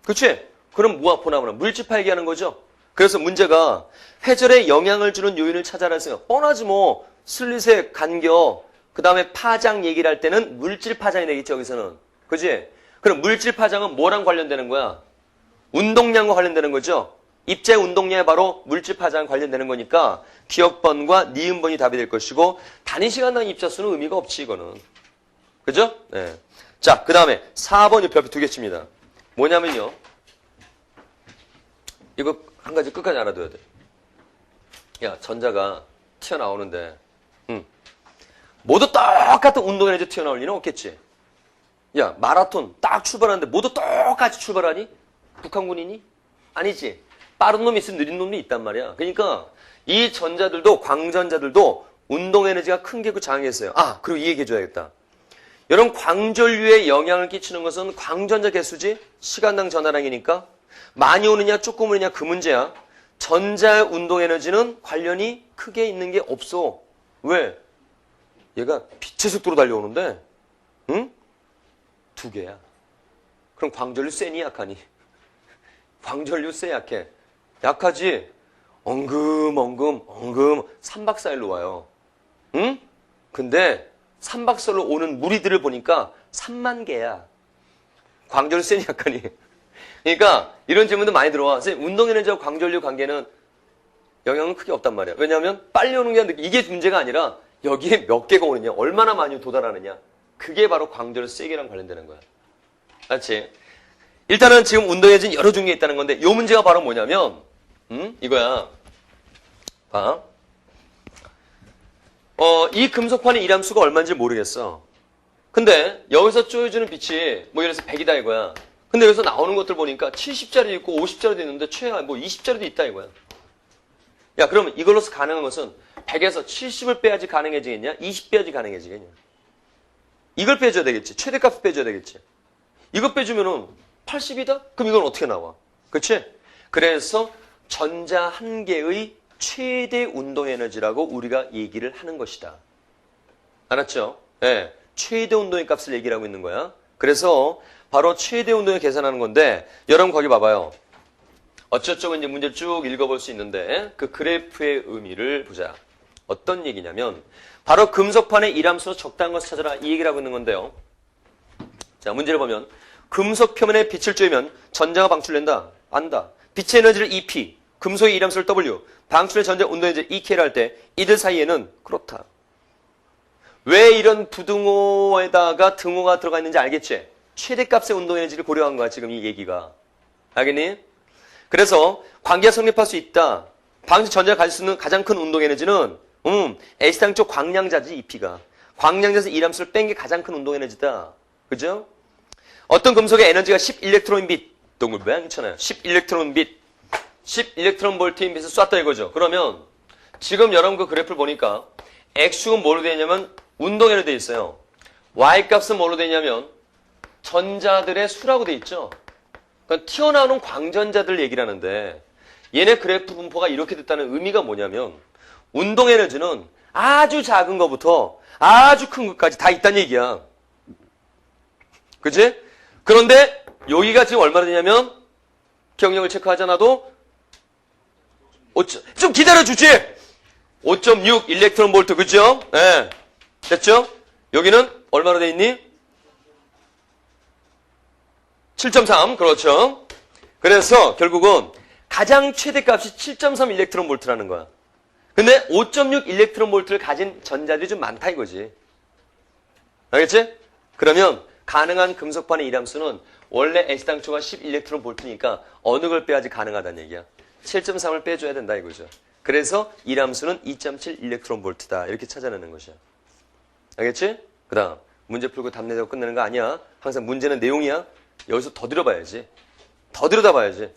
그치? 그럼 뭐가 보나보나 물질 얘기하는 거죠. 그래서 문제가 회절에 영향을 주는 요인을 찾아라 했어요. 뻔하지 뭐. 슬릿의 간격, 그 다음에 파장 얘기를 할 때는 물질 파장이 되겠지 여기서는. 그지? 그럼 물질 파장은 뭐랑 관련되는 거야? 운동량과 관련되는 거죠. 입자의 운동량에 바로 물질 파장 관련되는 거니까 기억번과 니은번이 답이 될 것이고 단위 시간당 입자 수는 의미가 없지 이거는. 그죠? 네. 자, 그 다음에 4번이 별표 2개 칩니다. 뭐냐면요. 이거 한 가지 끝까지 알아둬야 돼. 야, 전자가 튀어나오는데 모두 똑같은 운동 에너지 튀어나올 리는 없겠지. 야, 마라톤 딱 출발하는데 모두 똑같이 출발하니? 북한군이니? 아니지. 빠른 놈이 있으면 느린 놈이 있단 말이야. 그러니까 이 전자들도 광전자들도 운동 에너지가 큰 게 그 장에 있어요. 아, 그리고 이 얘기 해줘야겠다. 여러분 광전류에 영향을 끼치는 것은 광전자 개수지? 시간당 전하량이니까 많이 오느냐 조금 오느냐 그 문제야. 전자의 운동 에너지는 관련이 크게 있는 게 없어. 왜? 얘가 빛의 속도로 달려오는데 응? 2개야. 그럼 광전류 세니 약하니? 광전류 세 약해? 약하지? 엉금 3박 4일로 와요. 응? 근데 3박 4일로 오는 무리들을 보니까 3만 개야. 광전류 세니 약하니? 그러니까 이런 질문도 많이 들어와. 선생님, 운동 에너지와 광전류 관계는 영향은 크게 없단 말이야. 왜냐하면 빨리 오는 게 아니라 이게 문제가 아니라 여기에 몇 개가 오느냐, 얼마나 많이 도달하느냐. 그게 바로 광전의 세기랑 관련되는 거야. 맞지? 일단은 지금 운동에진 여러 종류가 있다는 건데 이 문제가 바로 뭐냐면 이거야. 봐. 이 금속판의 일함수가 얼마인지 모르겠어. 근데 여기서 쪼여주는 빛이 뭐 예를 들어서 100이다 이거야. 근데 여기서 나오는 것들 보니까 70짜리 있고 50짜리도 있는데 최하 뭐 20짜리도 있다 이거야. 야, 그러면 이걸로서 가능한 것은 100에서 70을 빼야지 가능해지겠냐? 20 빼야지 가능해지겠냐? 이걸 빼줘야 되겠지. 최대값을 빼줘야 되겠지. 이거 빼주면은 80이다? 그럼 이건 어떻게 나와? 그치? 그래서 전자 한 개의 최대 운동 에너지라고 우리가 얘기를 하는 것이다. 알았죠? 네. 최대 운동의 값을 얘기를 하고 있는 거야. 그래서 바로 최대 운동을 계산하는 건데 여러분 거기 봐봐요. 어쩌저쩌고 이제 문제를 쭉 읽어볼 수 있는데 그 그래프의 의미를 보자. 어떤 얘기냐면 바로 금속판의 일함수로 적당한 것을 찾아라 이 얘기를 하고 있는 건데요. 자, 문제를 보면 금속 표면에 빛을 쬐면 전자가 방출된다. 안다. 빛의 에너지를 EP, 금속의 일함수를 W, 방출의 전자 운동 에너지를 EK를 할 때 이들 사이에는 그렇다. 왜 이런 부등호에다가 등호가 들어가 있는지 알겠지? 최대값의 운동 에너지를 고려한 거야 지금 이 얘기가. 알겠니? 그래서 관계가 성립할 수 있다. 방출 전자가 가질 수 있는 가장 큰 운동 에너지는 S당 쪽 광량자지 EP가. 광량자에서 일함수를 뺀 게 가장 큰 운동 에너지다. 그죠? 어떤 금속의 에너지가 10일렉트론 빛, 동물 모양 있잖아요. 10일렉트론 빛, 10일렉트론 볼트인 빛을 쐈다 이거죠. 그러면 지금 여러분 그 그래프를 보니까 X축은 뭘로 되어 있냐면 운동 에너지 되어 있어요. Y값은 뭘로 되어 있냐면 전자들의 수라고 되어 있죠. 그러니까 튀어나오는 광전자들 얘기를 하는데 얘네 그래프 분포가 이렇게 됐다는 의미가 뭐냐면 운동 에너지는 아주 작은 것부터 아주 큰 것까지 다 있다는 얘기야. 그치? 그런데 여기가 지금 얼마나 되냐면 기억력을 체크하잖아도 좀 기다려주지. 5.6 일렉트론 볼트 그죠? 네. 됐죠? 여기는 얼마나 돼 있니? 7.3 그렇죠. 그래서 결국은 가장 최대값이 7.3 일렉트론 볼트라는 거야. 근데 5.6 일렉트론 볼트를 가진 전자들이 좀 많다 이거지. 알겠지? 그러면 가능한 금속판의 일함수는 원래 S당초가 10 일렉트론 볼트니까 어느 걸 빼야지 가능하다는 얘기야. 7.3을 빼줘야 된다 이거죠. 그래서 일함수는 2.7 일렉트론 볼트다. 이렇게 찾아내는 것이야. 알겠지? 그 다음 문제 풀고 답 내자고 끝내는 거 아니야. 항상 문제는 내용이야. 여기서 더 들어봐야지. 더 들여다봐야지.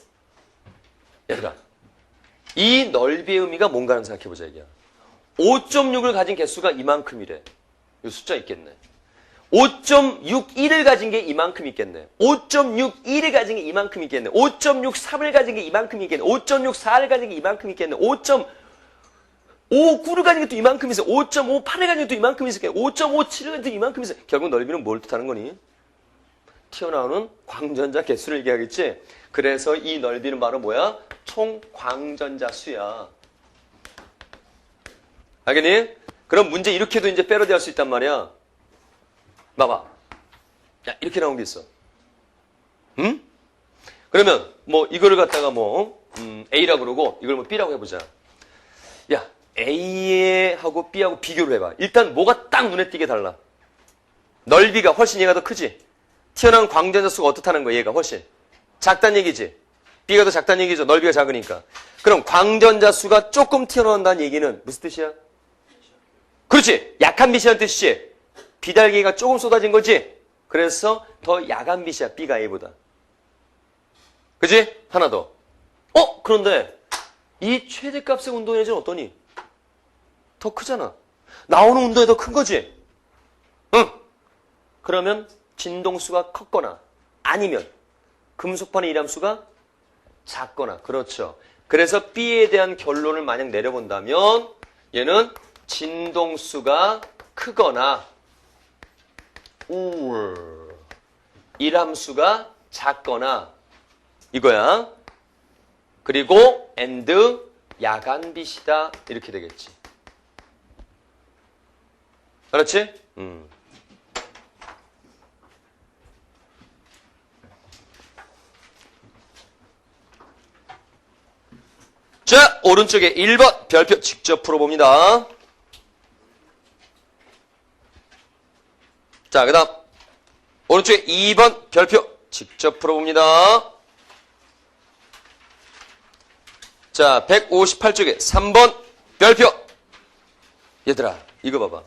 얘들아, 이 넓이의 의미가 뭔가를 생각해보자 이게야. 5.6을 가진 개수가 이만큼이래. 이 숫자 있겠네. 5.61을 가진 게 이만큼 있겠네. 5.61을 가진 게 이만큼 있겠네. 5.63을 가진 게 이만큼 있겠네. 5.64를 가진 게 이만큼 있겠네. 5.59를 가진 게 또 이만큼 있어. 5.58을 가진 게 또 이만큼 있을게. 5.57을 가진 게 또 이만큼 있어. 결국 넓이는 뭘 뜻하는 거니? 튀어나오는 광전자 개수를 얘기하겠지. 그래서 이 넓이는 바로 뭐야? 총 광전자 수야. 알겠니? 그럼 문제 이렇게도 이제 패러디할 수 있단 말이야. 봐봐. 야, 이렇게 나온 게 있어. 응? 그러면 뭐 이거를 갖다가 뭐 A라고 그러고 이걸 뭐 B라고 해보자. 야, A하고 B하고 비교를 해봐. 일단 뭐가 딱 눈에 띄게 달라. 넓이가 훨씬 얘가 더 크지. 튀어나온 광전자 수가 어떻다는 거야, 얘가 훨씬. 작단 얘기지. B가 더 작단 얘기죠. 넓이가 작으니까. 그럼 광전자 수가 조금 튀어나온다는 얘기는 무슨 뜻이야? 그렇지. 약한 빛이라는 뜻이지. 비달개가 조금 쏟아진 거지. 그래서 더 야간 빛이야, B가 A보다. 그지? 하나 더. 그런데 이 최대값의 운동 에너지는 어떠니? 더 크잖아. 나오는 운동이 더 큰 거지? 응. 그러면 진동수가 컸거나 아니면 금속판의 일함수가 작거나. 그렇죠. 그래서 B에 대한 결론을 만약 내려본다면 얘는 진동수가 크거나 일함수가 작거나 이거야. 그리고 and 야간빛이다 이렇게 되겠지. 그렇지? 자, 오른쪽에 1번 별표 직접 풀어봅니다. 자, 그 다음 오른쪽에 2번 별표 직접 풀어봅니다. 자, 158쪽에 3번 별표. 얘들아, 이거 봐봐.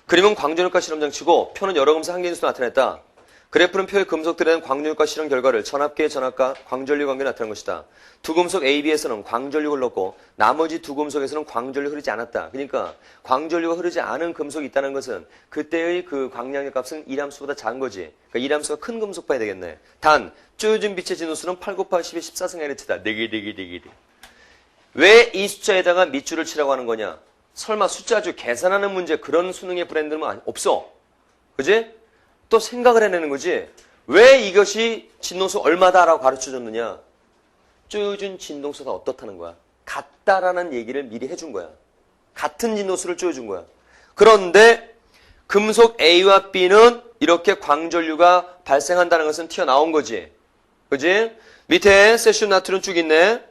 그림은 광전효과 실험장치고 표는 여러 금속 한 개인수로 나타냈다. 그래프는 표의 금속들에 대한 광전효과 실험 결과를 전압계의 전압과 광전류 관계에 나타낸 것이다. 두 금속 A, B에서는 광전류가 흘렀고 나머지 두 금속에서는 광전류가 흐르지 않았다. 그러니까 광전류가 흐르지 않은 금속이 있다는 것은 그때의 그 광량의 값은 1함수보다 작은 거지. 그러니까 1함수가 큰 금속 봐야 되겠네. 단 쪼여진 빛의 진도수는 8 곱하기 10의 14승Hz다. 4개. 왜 이 숫자에다가 밑줄을 치라고 하는 거냐? 설마 숫자주 계산하는 문제 그런 수능의 브랜드는 없어. 그지? 또 생각을 해내는 거지. 왜 이것이 진동수 얼마다라고 가르쳐줬느냐. 쪼여준 진동수가 어떻다는 거야. 같다라는 얘기를 미리 해준 거야. 같은 진동수를 쪼여준 거야. 그런데 금속 A와 B는 이렇게 광전류가 발생한다는 것은 튀어나온 거지. 그지? 밑에 세슘 나트륨 쭉 있네.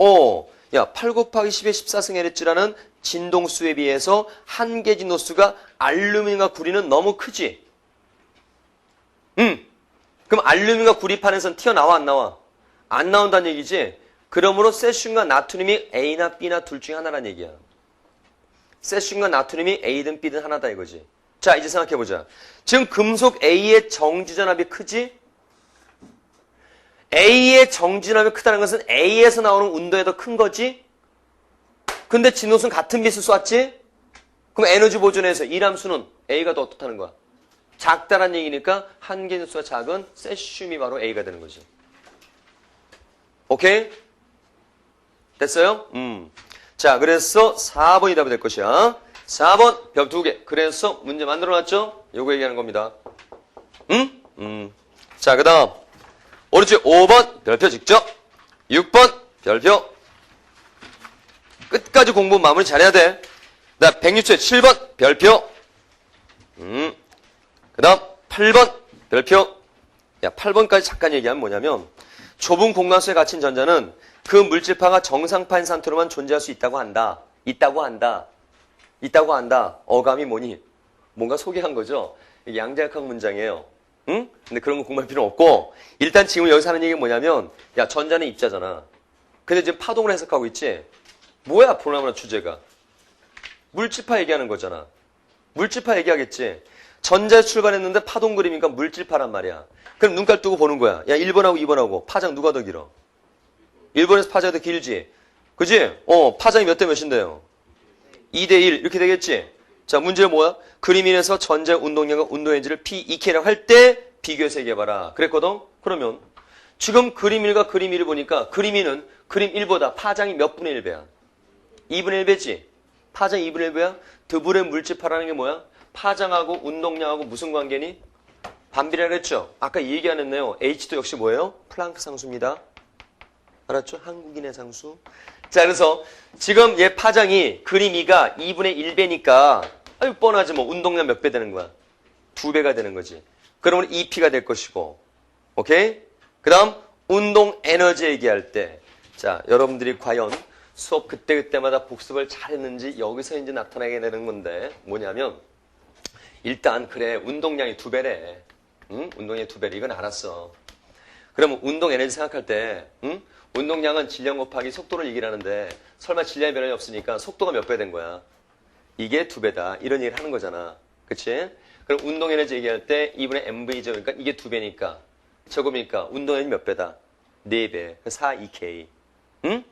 야, 8 곱하기 10의 14승Hz라는 진동수에 비해서 한 개 진동수가 알루미늄과 구리는 너무 크지? 그럼 알루미늄과 구리 판에서는 튀어나와 안 나와? 안 나온다는 얘기지? 그러므로 세슘과 나트륨이 A나 B나 둘 중에 하나란 얘기야. 세슘과 나트륨이 A든 B든 하나다 이거지. 자, 이제 생각해보자. 지금 금속 A의 정지전압이 크지? A의 정지전압이 크다는 것은 A에서 나오는 운동이 더 큰 거지? 근데 진동수는 같은 빛을 쐈지? 그럼 에너지 보존에서 1함수는 A가 더 어떻다는 거야? 작다란 얘기니까 한 개 수가 작은 세슘이 바로 A가 되는 거지. 오케이? 됐어요? 자, 그래서 4번이 답이 될 것이야. 4번 별 2개. 그래서 문제 만들어놨죠? 요거 얘기하는 겁니다. 자, 그 다음 오른쪽 5번 별표 직접. 6번 별표. 끝까지 공부 마무리 잘해야 돼. 나 106초에 7번 별표. 그 다음 8번 별표. 야, 8번까지 잠깐 얘기하면 뭐냐면 좁은 공간속에 갇힌 전자는 그 물질파가 정상파인 상태로만 존재할 수 있다고 한다. 있다고 한다. 어감이 뭐니? 뭔가 소개한 거죠. 이게 양자역학 문장이에요. 응? 근데 그런 거 공부할 필요는 없고 일단 지금 여기서 하는 얘기가 뭐냐면 야, 전자는 입자잖아. 근데 지금 파동을 해석하고 있지? 뭐야, 프로그램이나 주제가? 물질파 얘기하는 거잖아. 물질파 얘기하겠지? 전자 출발했는데 파동 그림이니까 물질파란 말이야. 그럼 눈깔 뜨고 보는 거야. 야, 1번하고 2번하고 파장 누가 더 길어? 1번에서 파장이 더 길지? 그지? 파장이 몇 대 몇인데요? 2대1 이렇게 되겠지? 자, 문제가 뭐야? 그림 인에서 전자 운동량과 운동에너지를 P2K라고 할 때 비교해서 얘기해봐라. 그랬거든? 그러면 지금 그림 1과 그림 2를 보니까 그림 2는 그림 1보다 파장이 몇 분의 1배야? 2분의 1배지? 파장 2분의 1배야? 드불의 물질파라는 게 뭐야? 파장하고 운동량하고 무슨 관계니? 반비례라 했죠? 아까 이 얘기 안 했네요. H도 역시 뭐예요? 플랑크 상수입니다. 알았죠? 한국인의 상수. 자, 그래서 지금 얘 파장이 그림 2가 2분의 1배니까 아유 뻔하지 뭐. 운동량 몇 배 되는 거야? 2배가 되는 거지. 그러면 2P가 될 것이고. 오케이? 그 다음 운동 에너지 얘기할 때 자, 여러분들이 과연 수업 그때그때마다 복습을 잘했는지 여기서 이제 나타나게 되는 건데 뭐냐면 일단 그래 운동량이 2배래. 응? 운동량이 2배래. 이건 알았어. 그러면 운동 에너지 생각할 때 운동량은 질량 곱하기 속도를 얘기를 하는데 설마 질량의 변화가 없으니까 속도가 몇 배 된 거야? 이게 2배다. 이런 얘기를 하는 거잖아. 그치? 그럼 운동 에너지 얘기할 때 2분의 mv죠. 그러니까 이게 2배니까 저거니까 운동 에너지 몇 배다? 4배. 4EK. 응?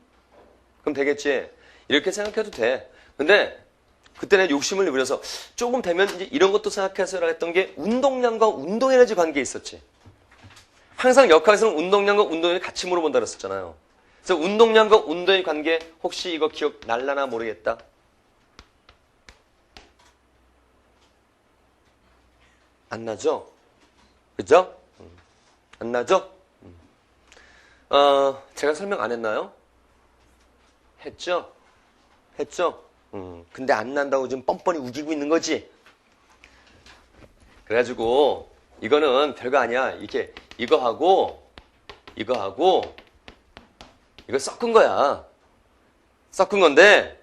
그럼 되겠지? 이렇게 생각해도 돼. 근데 그때는 욕심을 부려서 조금 되면 이제 이런 것도 생각해서 했던 게 운동량과 운동 에너지 관계에 있었지. 항상 역학에서는 운동량과 운동량을 같이 물어본다 그랬었잖아요. 그래서 운동량과 운동의 관계 혹시 이거 기억 날라나 모르겠다. 안 나죠? 그죠? 안 나죠? 제가 설명 안 했나요? 했죠? 했죠? 근데 안 난다고 지금 뻔뻔히 우기고 있는 거지? 그래가지고 이거는 별거 아니야. 이렇게 이거 섞은 거야. 섞은 건데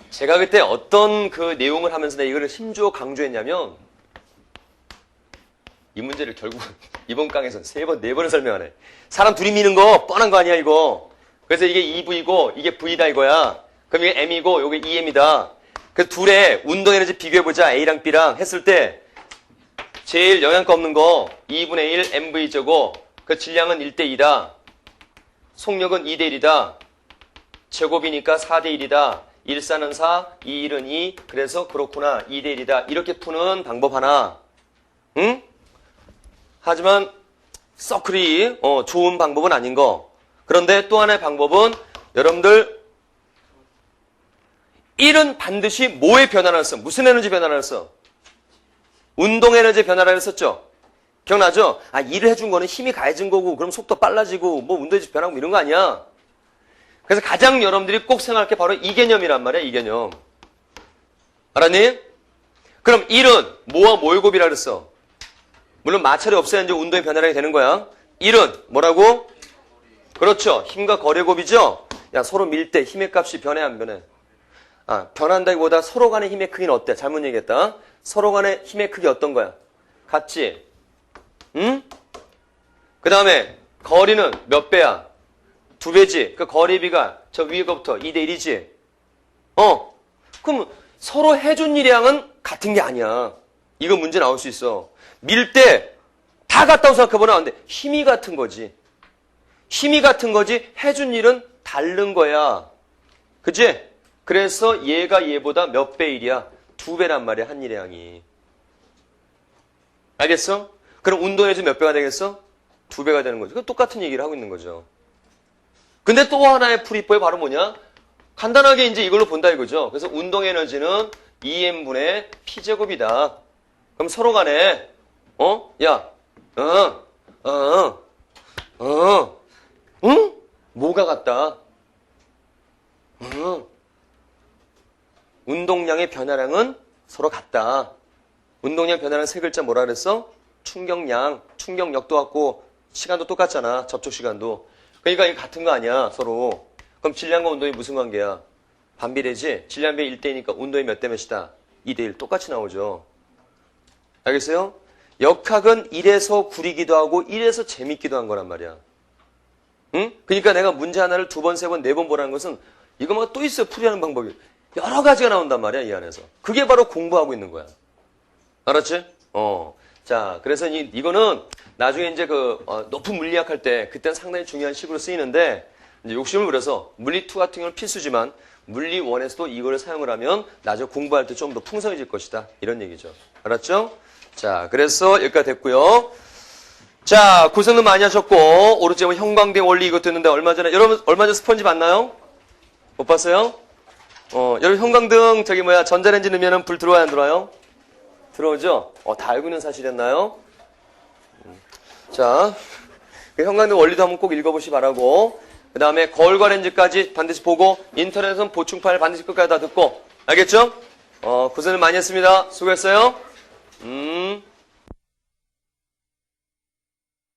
제가 그때 어떤 그 내용을 하면서 내가 이거를 힘주어 강조했냐면 이 문제를 결국 이번 강에서 3번, 4번을 설명하네. 사람 둘이 미는 거 뻔한 거 아니야 이거. 그래서 이게 2V고 이게 V다 이거야. 그럼 이게 M이고 이게 EM이다. 그래서 둘의 운동 에너지 비교해보자. A랑 B랑 했을 때 제일 영향가 없는 거 2분의 1 MV제곱. 그 질량은 1대2다. 속력은 2대1이다. 제곱이니까 4대1이다. 1, 4는 4, 2, 1은 2. 그래서 그렇구나. 2대1이다. 이렇게 푸는 방법 하나. 응? 하지만 서클이 좋은 방법은 아닌 거. 그런데 또 하나의 방법은 여러분들 1은 반드시 뭐의 변화를 써? 무슨 에너지 변화를 써? 운동 에너지 변화를 썼죠? 기억나죠? 아, 일을 해준 거는 힘이 가해진 거고 그럼 속도 빨라지고 뭐 운동 에너지 변하고 이런 거 아니야. 그래서 가장 여러분들이 꼭 생각할 게 바로 이 개념이란 말이야. 이 개념. 알았니? 그럼 1은 뭐와 뭐의 곱이라 그랬어? 물론 마찰이 없어야 이제 운동의 변화량이 되는 거야. 1은 뭐라고? 그렇죠. 힘과 거리의 곱이죠? 야, 서로 밀 때 힘의 값이 변해 안 변해? 아, 변한다기보다 서로 간의 힘의 크기는 어때? 잘못 얘기했다. 서로 간의 힘의 크기 어떤 거야? 같지? 응? 그 다음에 거리는 몇 배야? 2배지. 그 거리비가 저 위에 거부터 2대1이지? 그럼 서로 해준 일량은 같은 게 아니야. 이거 문제 나올 수 있어. 밀 때 다 같다고 생각해보나? 근데 힘이 같은 거지. 힘이 같은 거지 해준 일은 다른 거야. 그치? 그래서 얘가 얘보다 몇 배 일이야? 2배란 말이야. 한 일의 양이. 알겠어? 그럼 운동에서 몇 배가 되겠어? 2배가 되는 거지. 똑같은 얘기를 하고 있는 거죠. 근데 또 하나의 풀이법이 바로 뭐냐? 간단하게 이제 이걸로 본다 이거죠. 그래서 운동 에너지는 2m분의 P제곱이다. 그럼 서로 간에 응? 뭐가 같다? 운동량의 변화량은 서로 같다. 운동량 변화량 세 글자 뭐라 그랬어? 충격량, 충격력도 같고 시간도 똑같잖아. 접촉 시간도. 그러니까 이게 같은 거 아니야, 서로. 그럼 질량과 운동이 무슨 관계야? 반비례지? 질량비 1대니까 운동이 몇 대 몇이다? 2대1. 똑같이 나오죠. 알겠어요? 역학은 1에서 구리기도 하고 1에서 재밌기도 한 거란 말이야. 응? 그러니까 내가 문제 하나를 2번, 3번, 4번 보라는 것은 이거만 또 있어요. 풀이하는 방법이. 여러 가지가 나온단 말이야, 이 안에서. 그게 바로 공부하고 있는 거야. 알았지? 자, 그래서 이거는 나중에 이제 높은 물리학 할 때 그때는 상당히 중요한 식으로 쓰이는데 이제 욕심을 부려서 물리2 같은 경우는 필수지만 물리1에서도 이거를 사용을 하면 나중에 공부할 때 좀 더 풍성해질 것이다. 이런 얘기죠. 알았죠? 자, 그래서 여기까지 됐고요. 자, 고생도 많이 하셨고 오른쪽에 형광등 원리 이것도 했는데 얼마 전에 여러분 얼마 전에 스펀지 봤나요? 못 봤어요? 여러분 형광등 전자레인지 넣으면 불 들어와요 안 들어와요? 들어오죠? 다 알고 있는 사실이었나요? 자, 그 형광등 원리도 한번 꼭 읽어보시 바라고 그 다음에 거울과 렌즈까지 반드시 보고 인터넷은 보충 파일 반드시 끝까지 다 듣고 알겠죠? 고생을 많이 했습니다. 수고했어요.